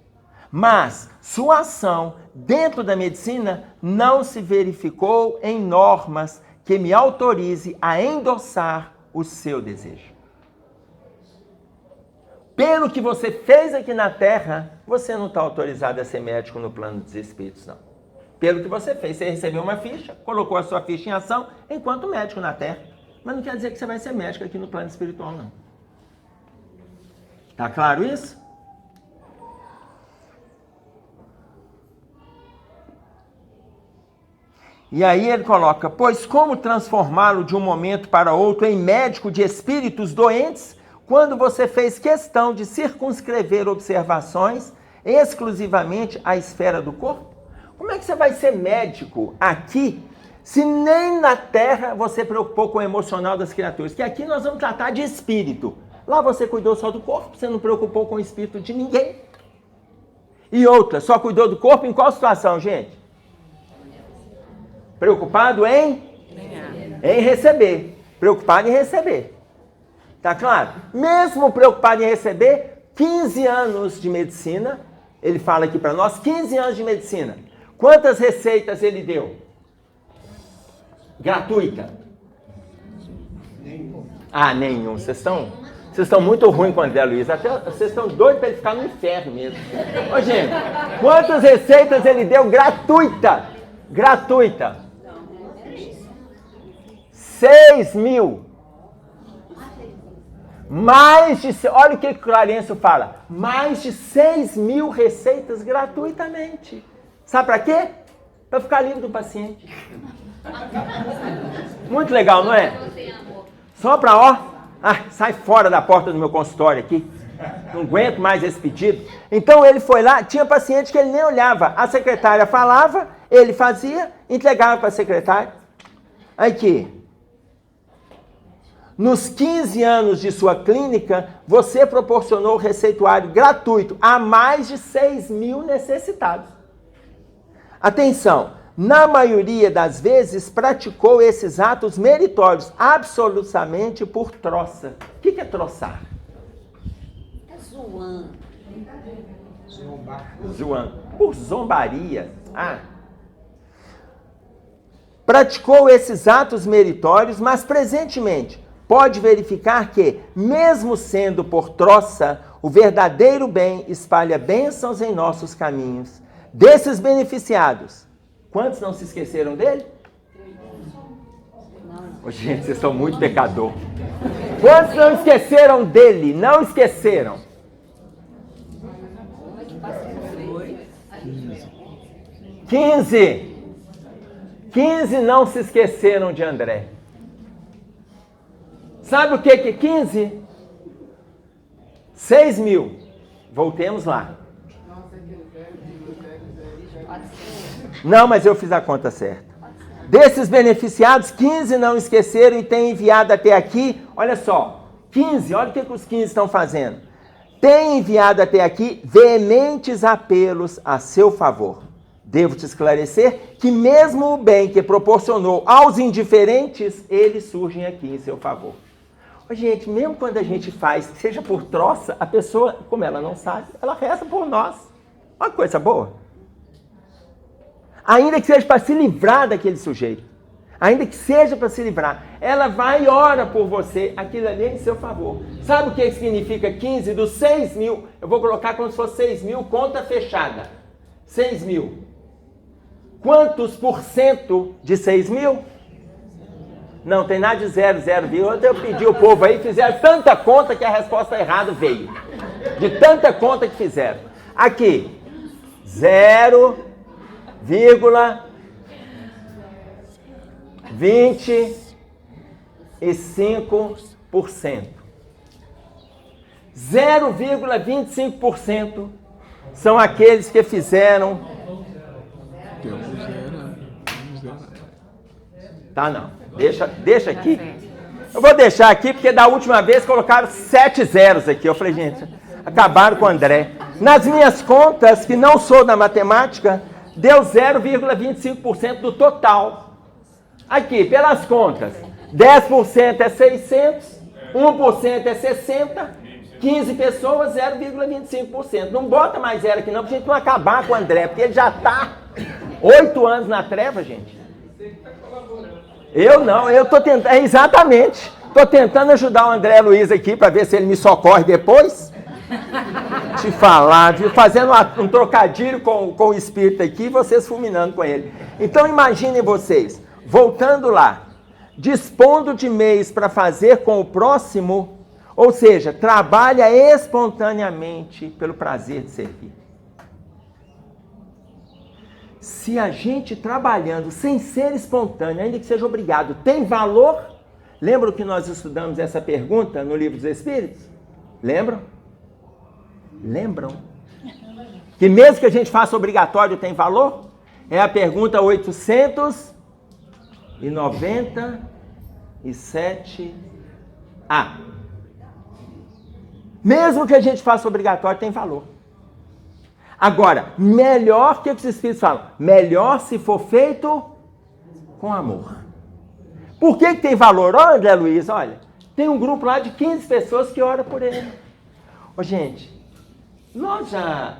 mas sua ação dentro da medicina não se verificou em normas que me autorize a endossar o seu desejo. Pelo que você fez aqui na Terra, você não está autorizado a ser médico no plano dos espíritos, não. Pelo que você fez, você recebeu uma ficha, colocou a sua ficha em ação enquanto médico na Terra. Mas não quer dizer que você vai ser médico aqui no plano espiritual, não. Tá claro isso? E aí ele coloca, pois como transformá-lo de um momento para outro em médico de espíritos doentes, quando você fez questão de circunscrever observações exclusivamente à esfera do corpo? Como é que você vai ser médico aqui, se nem na Terra você preocupou com o emocional das criaturas? Que aqui nós vamos tratar de espírito. Lá você cuidou só do corpo, você não preocupou com o espírito de ninguém. E outra, só cuidou do corpo em qual situação, gente? Preocupado em receber. Preocupado em receber. Tá claro? Mesmo preocupado em receber, 15 anos de medicina, ele fala aqui para nós, 15 anos de medicina. Quantas receitas ele deu? Gratuita? Nenhum. Vocês estão muito ruins com o André Luiz. Até vocês estão doidos para ele ficar no inferno mesmo. Ô, gente, quantas receitas ele deu gratuita? Gratuita. 6.000. Olha o que Clarencio fala. Mais de 6.000 receitas gratuitamente. Sabe para quê? Para ficar livre do paciente. Muito legal, não é? Só para, sai fora da porta do meu consultório aqui. Não aguento mais esse pedido. Então ele foi lá, tinha paciente que ele nem olhava. A secretária falava, ele fazia, entregava para a secretária. Aqui. Nos 15 anos de sua clínica, você proporcionou receituário gratuito a mais de 6.000 necessitados. Atenção, na maioria das vezes praticou esses atos meritórios absolutamente por troça. O que é troçar? É zoando. Zoando. Por zombaria. Praticou esses atos meritórios, mas presentemente pode verificar que, mesmo sendo por troça, o verdadeiro bem espalha bênçãos em nossos caminhos. Desses beneficiados, quantos não se esqueceram dele? Gente, vocês são muito pecador. Quantos não esqueceram dele? Não esqueceram. 15. 15 não se esqueceram de André. Sabe o que é 15? 6 mil. Voltemos lá. Não, mas eu fiz a conta certa. Desses beneficiados, 15 não esqueceram e têm enviado até aqui. Olha só, 15, olha o que os 15 estão fazendo. Têm enviado até aqui veementes apelos a seu favor. Devo te esclarecer que mesmo o bem que proporcionou aos indiferentes, eles surgem aqui em seu favor. Gente, mesmo quando a gente faz, seja por troça, a pessoa, como ela não sabe, ela reza por nós. Uma coisa boa. Ainda que seja para se livrar daquele sujeito. Ainda que seja para se livrar. Ela vai e ora por você. Aquilo ali é em seu favor. Sabe o que significa 15 dos 6 mil? Eu vou colocar como se fosse 6 mil, conta fechada. 6 mil. Quantos por cento de 6 mil? Não, tem nada de 0, 0, eu pedi o povo aí, fizeram tanta conta que a resposta errada veio. De tanta conta que fizeram. Aqui, 0,25%. 0,25% são aqueles que fizeram... Tá, não. Deixa aqui. Eu vou deixar aqui porque da última vez colocaram 7 zeros aqui. Eu falei, gente, acabaram com o André. Nas minhas contas, que não sou da matemática, deu 0,25% do total. Aqui, pelas contas, 10% é 600, 1% é 60, 15 pessoas, 0,25%. Não bota mais zero aqui não, pra gente não acabar com o André, porque ele já está 8 anos na treva, gente. Eu não, eu tô tentando, exatamente, tô tentando ajudar o André Luiz aqui para ver se ele me socorre depois. Te falar, viu? Fazendo um trocadilho com o espírito aqui, vocês fulminando com ele. Então imaginem vocês, voltando lá, dispondo de meios para fazer com o próximo, ou seja, trabalha espontaneamente pelo prazer de servir. Se a gente trabalhando sem ser espontâneo, ainda que seja obrigado, tem valor? Lembram que nós estudamos essa pergunta no Livro dos Espíritos? Lembram? Lembram? Que mesmo que a gente faça obrigatório, tem valor? É a pergunta 897A. Mesmo que a gente faça obrigatório, tem valor. Agora, melhor, o que os Espíritos falam? Melhor se for feito com amor. Por que tem valor? Olha, André Luiz, olha, tem um grupo lá de 15 pessoas que ora por ele. Ô, gente, nós já...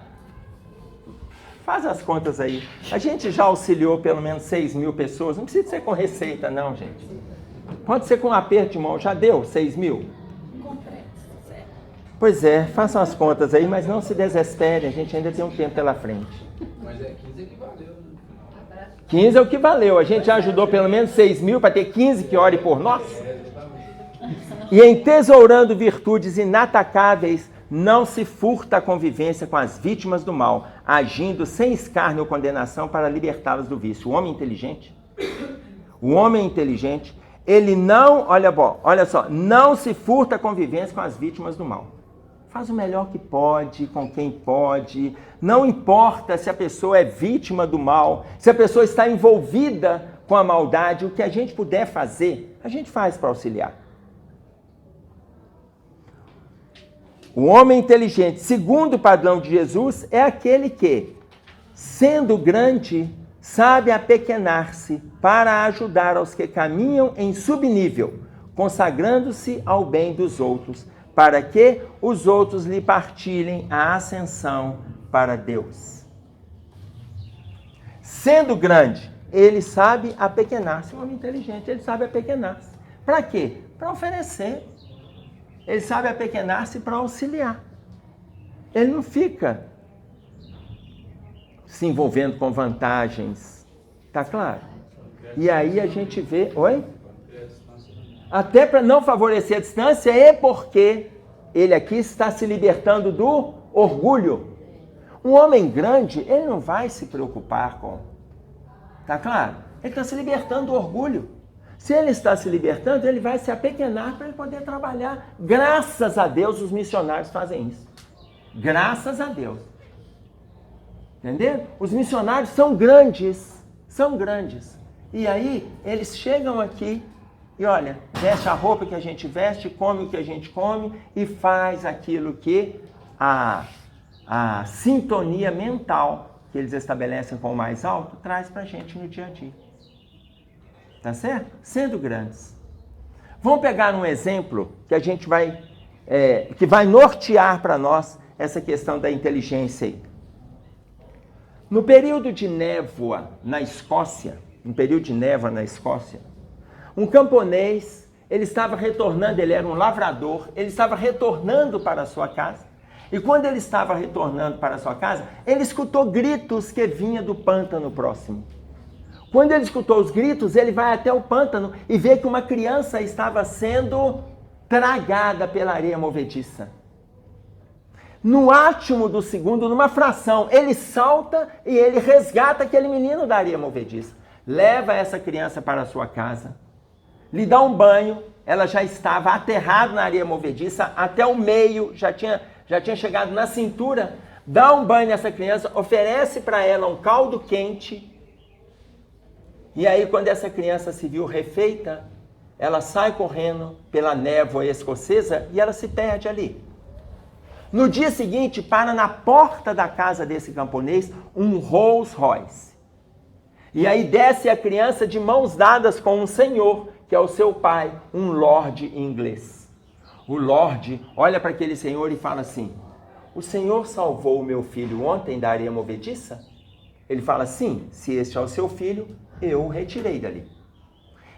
Faz as contas aí. A gente já auxiliou pelo menos 6 mil pessoas. Não precisa ser com receita, não, gente. Pode ser com um aperto de mão. Já deu 6 mil? Pois é, façam as contas aí, mas não se desesperem, a gente ainda tem um tempo pela frente. Mas 15 é que valeu, né? 15 é o que valeu, a gente já ajudou pelo menos 6 mil para ter 15 que ore por nós. E entesourando virtudes inatacáveis, não se furta a convivência com as vítimas do mal, agindo sem escárnio ou condenação para libertá-las do vício. O homem inteligente, ele não, olha só, não se furta a convivência com as vítimas do mal. Faz o melhor que pode, com quem pode. Não importa se a pessoa é vítima do mal, se a pessoa está envolvida com a maldade, o que a gente puder fazer, a gente faz para auxiliar. O homem inteligente, segundo o padrão de Jesus, é aquele que, sendo grande, sabe apequenar-se para ajudar aos que caminham em subnível, consagrando-se ao bem dos outros, para que os outros lhe partilhem a ascensão para Deus. Sendo grande, ele sabe apequenar-se. Um homem inteligente, ele sabe apequenar-se. Para quê? Para oferecer. Ele sabe apequenar-se para auxiliar. Ele não fica se envolvendo com vantagens. Tá claro? E aí a gente vê... Oi? Até para não favorecer a distância, é porque ele aqui está se libertando do orgulho. Um homem grande, ele não vai se preocupar com... Tá claro? Ele está se libertando do orgulho. Se ele está se libertando, ele vai se apequenar para ele poder trabalhar. Graças a Deus os missionários fazem isso. Graças a Deus. Entendeu? Os missionários são grandes. São grandes. E aí, eles chegam aqui e olha, veste a roupa que a gente veste, come o que a gente come e faz aquilo que a sintonia mental que eles estabelecem com o mais alto traz para a gente no dia a dia. Tá certo? Sendo grandes. Vamos pegar um exemplo que a gente vai, que vai nortear para nós essa questão da inteligência aí. No período de névoa na Escócia, um camponês, ele estava retornando, ele era um lavrador, ele estava retornando para a sua casa, e quando ele estava retornando para a sua casa, ele escutou gritos que vinham do pântano próximo. Quando ele escutou os gritos, ele vai até o pântano e vê que uma criança estava sendo tragada pela areia movediça. No átimo do segundo, numa fração, ele salta e ele resgata aquele menino da areia movediça. Leva essa criança para a sua casa, lhe dá um banho, ela já estava aterrada na areia movediça, até o meio, já tinha chegado na cintura, dá um banho nessa criança, oferece para ela um caldo quente, e aí quando essa criança se viu refeita, ela sai correndo pela névoa escocesa e ela se perde ali. No dia seguinte, para na porta da casa desse camponês um Rolls Royce. E aí desce a criança de mãos dadas com um senhor, que é o seu pai, um lord inglês. O lord olha para aquele senhor e fala assim: o senhor salvou o meu filho ontem da areia movediça? Ele fala: sim, se este é o seu filho, eu o retirei dali.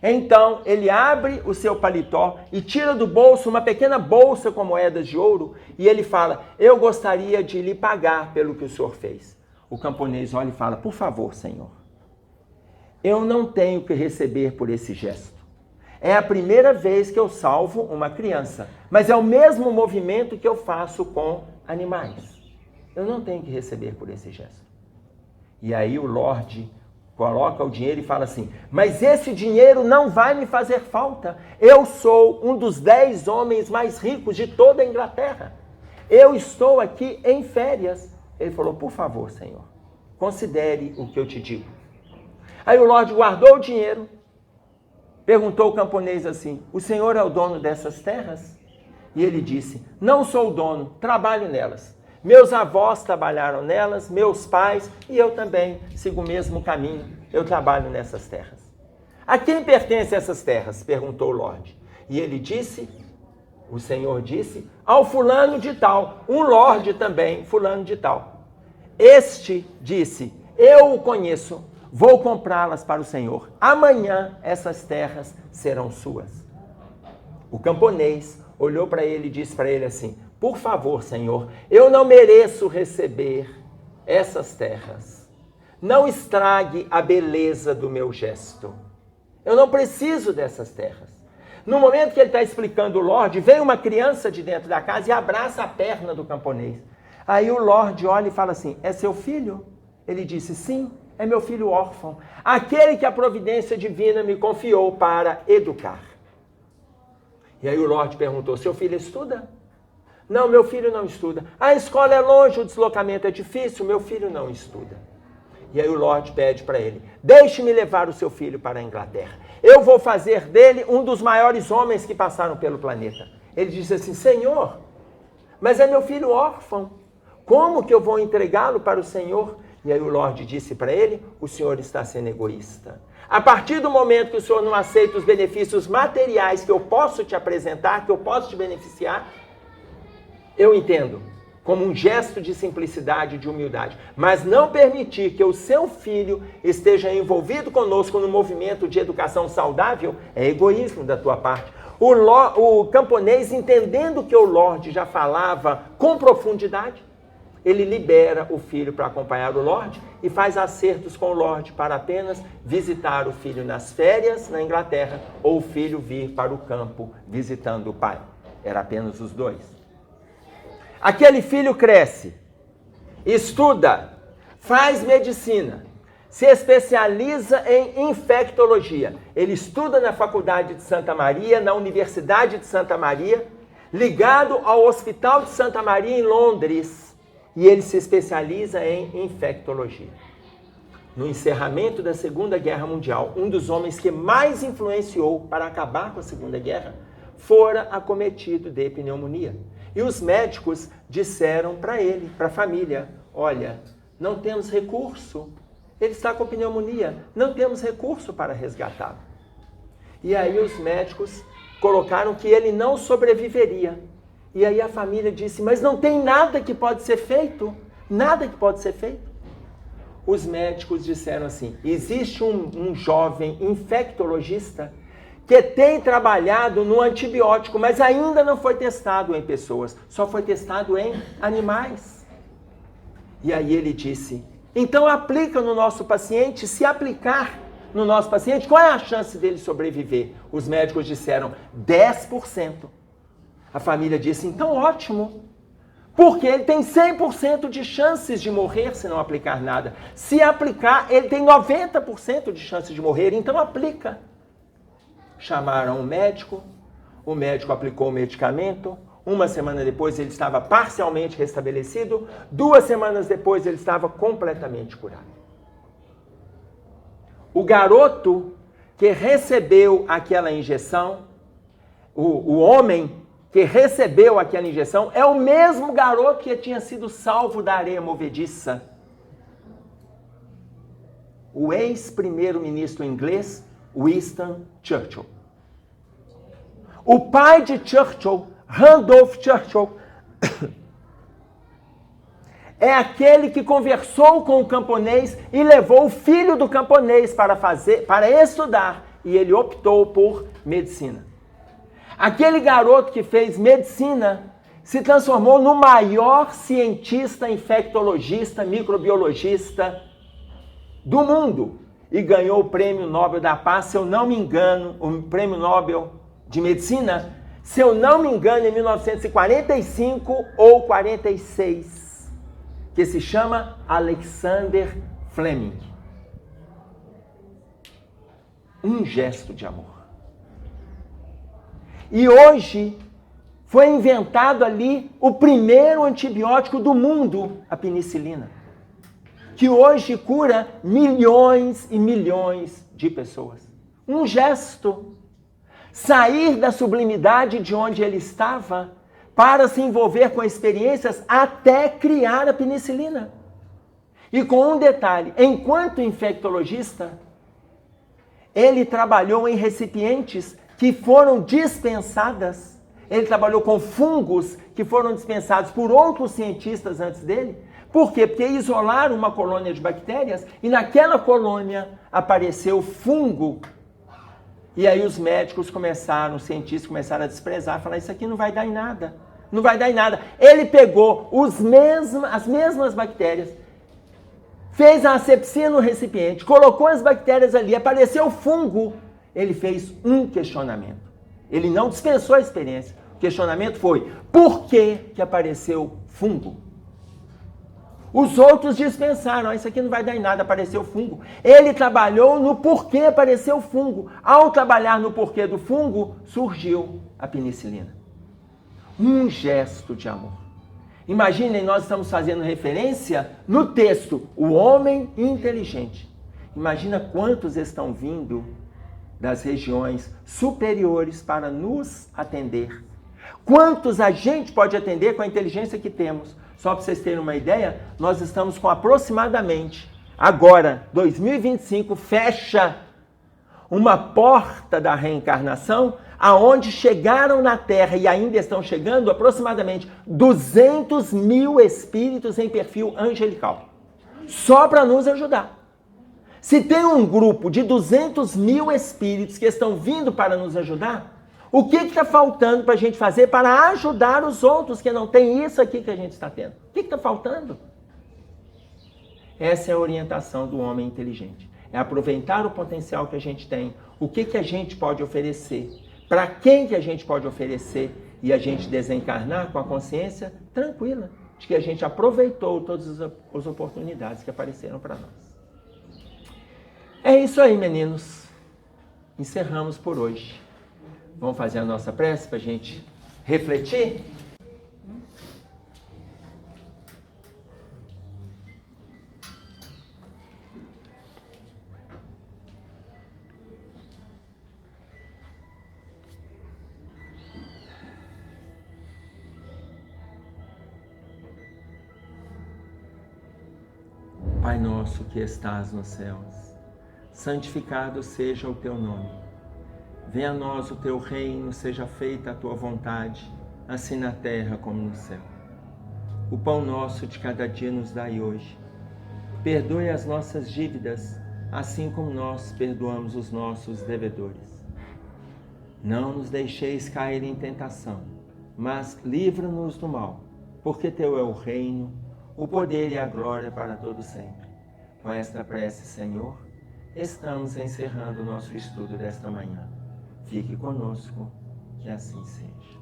Então ele abre o seu paletó e tira do bolso uma pequena bolsa com moedas de ouro e ele fala: eu gostaria de lhe pagar pelo que o senhor fez. O camponês olha e fala: por favor, senhor, eu não tenho que receber por esse gesto. É a primeira vez que eu salvo uma criança, mas é o mesmo movimento que eu faço com animais. Eu não tenho que receber por esse gesto. E aí o Lorde coloca o dinheiro e fala assim: mas esse dinheiro não vai me fazer falta. Eu sou um dos 10 homens mais ricos de toda a Inglaterra. Eu estou aqui em férias. Ele falou: por favor, senhor, considere o que eu te digo. Aí o Lorde guardou o dinheiro, perguntou ao camponês assim: o senhor é o dono dessas terras? E ele disse: não sou o dono, trabalho nelas. Meus avós trabalharam nelas, meus pais, e eu também sigo o mesmo caminho. Eu trabalho nessas terras. A quem pertencem essas terras? Perguntou o Lorde. E ele disse, o senhor disse, ao fulano de tal, um lorde também, fulano de tal. Este disse: eu o conheço, vou comprá-las para o senhor. Amanhã essas terras serão suas. O camponês olhou para ele e disse para ele assim: por favor, senhor, eu não mereço receber essas terras. Não estrague a beleza do meu gesto. Eu não preciso dessas terras. No momento que ele está explicando o Lorde, vem uma criança de dentro da casa e abraça a perna do camponês. Aí o Lorde olha e fala assim: é seu filho? Ele disse: sim, é meu filho órfão, aquele que a providência divina me confiou para educar. E aí o Lorde perguntou: seu filho estuda? Não, meu filho não estuda. A escola é longe, o deslocamento é difícil, meu filho não estuda. E aí o Lorde pede para ele: deixe-me levar o seu filho para a Inglaterra. Eu vou fazer dele um dos maiores homens que passaram pelo planeta. Ele disse assim: senhor, mas é meu filho órfão. Como que eu vou entregá-lo para o senhor? E aí o Lorde disse para ele: o senhor está sendo egoísta. A partir do momento que o senhor não aceita os benefícios materiais que eu posso te apresentar, que eu posso te beneficiar, eu entendo como um gesto de simplicidade e de humildade, mas não permitir que o seu filho esteja envolvido conosco no movimento de educação saudável é egoísmo da tua parte. O camponês, entendendo que o Lorde já falava com profundidade, ele libera o filho para acompanhar o Lorde e faz acertos com o Lorde para apenas visitar o filho nas férias na Inglaterra ou o filho vir para o campo visitando o pai. Era apenas os dois. Aquele filho cresce, estuda, faz medicina, se especializa em infectologia. Ele estuda na Faculdade de Santa Maria, na Universidade de Santa Maria, ligado ao Hospital de Santa Maria em Londres, e ele se especializa em infectologia. No encerramento da Segunda Guerra Mundial, um dos homens que mais influenciou para acabar com a Segunda Guerra fora acometido de pneumonia. E os médicos disseram para ele, para a família, olha, não temos recurso, ele está com pneumonia, não temos recurso para resgatá-lo. E aí os médicos colocaram que ele não sobreviveria. E aí a família disse, mas não tem nada que pode ser feito, nada que pode ser feito. Os médicos disseram assim, existe um jovem infectologista que tem trabalhado no antibiótico, mas ainda não foi testado em pessoas, só foi testado em animais. E aí ele disse, então aplica no nosso paciente, se aplicar no nosso paciente, qual é a chance dele sobreviver? Os médicos disseram 10%. A família disse, então ótimo, porque ele tem 100% de chances de morrer se não aplicar nada. Se aplicar, ele tem 90% de chances de morrer, então aplica. Chamaram o médico aplicou o medicamento, uma semana depois ele estava parcialmente restabelecido, 2 semanas depois ele estava completamente curado. O garoto que recebeu aquela injeção, o homem que recebeu aquela injeção, é o mesmo garoto que tinha sido salvo da areia movediça. O ex-primeiro-ministro inglês, Winston Churchill. O pai de Churchill, Randolph Churchill, é aquele que conversou com o camponês e levou o filho do camponês para estudar, e ele optou por medicina. Aquele garoto que fez medicina se transformou no maior cientista infectologista, microbiologista do mundo e ganhou o Prêmio Nobel da Paz, se eu não me engano, o Prêmio Nobel de Medicina, se eu não me engano, em 1945 ou 46, que se chama Alexander Fleming. Um gesto de amor. E hoje foi inventado ali o primeiro antibiótico do mundo, a penicilina, que hoje cura milhões e milhões de pessoas. Um gesto. Sair da sublimidade de onde ele estava para se envolver com experiências até criar a penicilina. E com um detalhe, enquanto infectologista, ele trabalhou em recipientes que foram dispensadas, ele trabalhou com fungos que foram dispensados por outros cientistas antes dele. Por quê? Porque isolaram uma colônia de bactérias e naquela colônia apareceu fungo. E aí os médicos os cientistas começaram a desprezar, falar, isso aqui não vai dar em nada, não vai dar em nada. Ele pegou as mesmas bactérias, fez a asepsia no recipiente, colocou as bactérias ali, apareceu fungo. Ele fez um questionamento. Ele não dispensou a experiência. O questionamento foi, por que apareceu fungo? Os outros dispensaram, isso aqui não vai dar em nada, apareceu fungo. Ele trabalhou no porquê apareceu fungo. Ao trabalhar no porquê do fungo, surgiu a penicilina. Um gesto de amor. Imaginem, nós estamos fazendo referência no texto, o homem inteligente. Imagina quantos estão vindo das regiões superiores para nos atender. Quantos a gente pode atender com a inteligência que temos? Só para vocês terem uma ideia, nós estamos com aproximadamente, agora, 2025, fecha uma porta da reencarnação, aonde chegaram na Terra e ainda estão chegando aproximadamente 200 mil espíritos em perfil angelical. Só para nos ajudar. Se tem um grupo de 200 mil espíritos que estão vindo para nos ajudar, o que está faltando para a gente fazer para ajudar os outros que não têm isso aqui que a gente está tendo? O que está faltando? Essa é a orientação do homem inteligente. É aproveitar o potencial que a gente tem, o que a gente pode oferecer, para quem que a gente pode oferecer e a gente desencarnar com a consciência tranquila de que a gente aproveitou todas as oportunidades que apareceram para nós. É isso aí, meninos. Encerramos por hoje. Vamos fazer a nossa prece para a gente refletir? Pai nosso que estás nos céus, santificado seja o teu nome. Venha a nós o teu reino, seja feita a tua vontade, assim na terra como no céu. O pão nosso de cada dia nos dai hoje. Perdoe as nossas dívidas, assim como nós perdoamos os nossos devedores. Não nos deixeis cair em tentação, mas livra-nos do mal, porque teu é o reino, o poder e a glória para todo sempre. Com esta prece, Senhor, estamos encerrando o nosso estudo desta manhã. Fique conosco, que assim seja.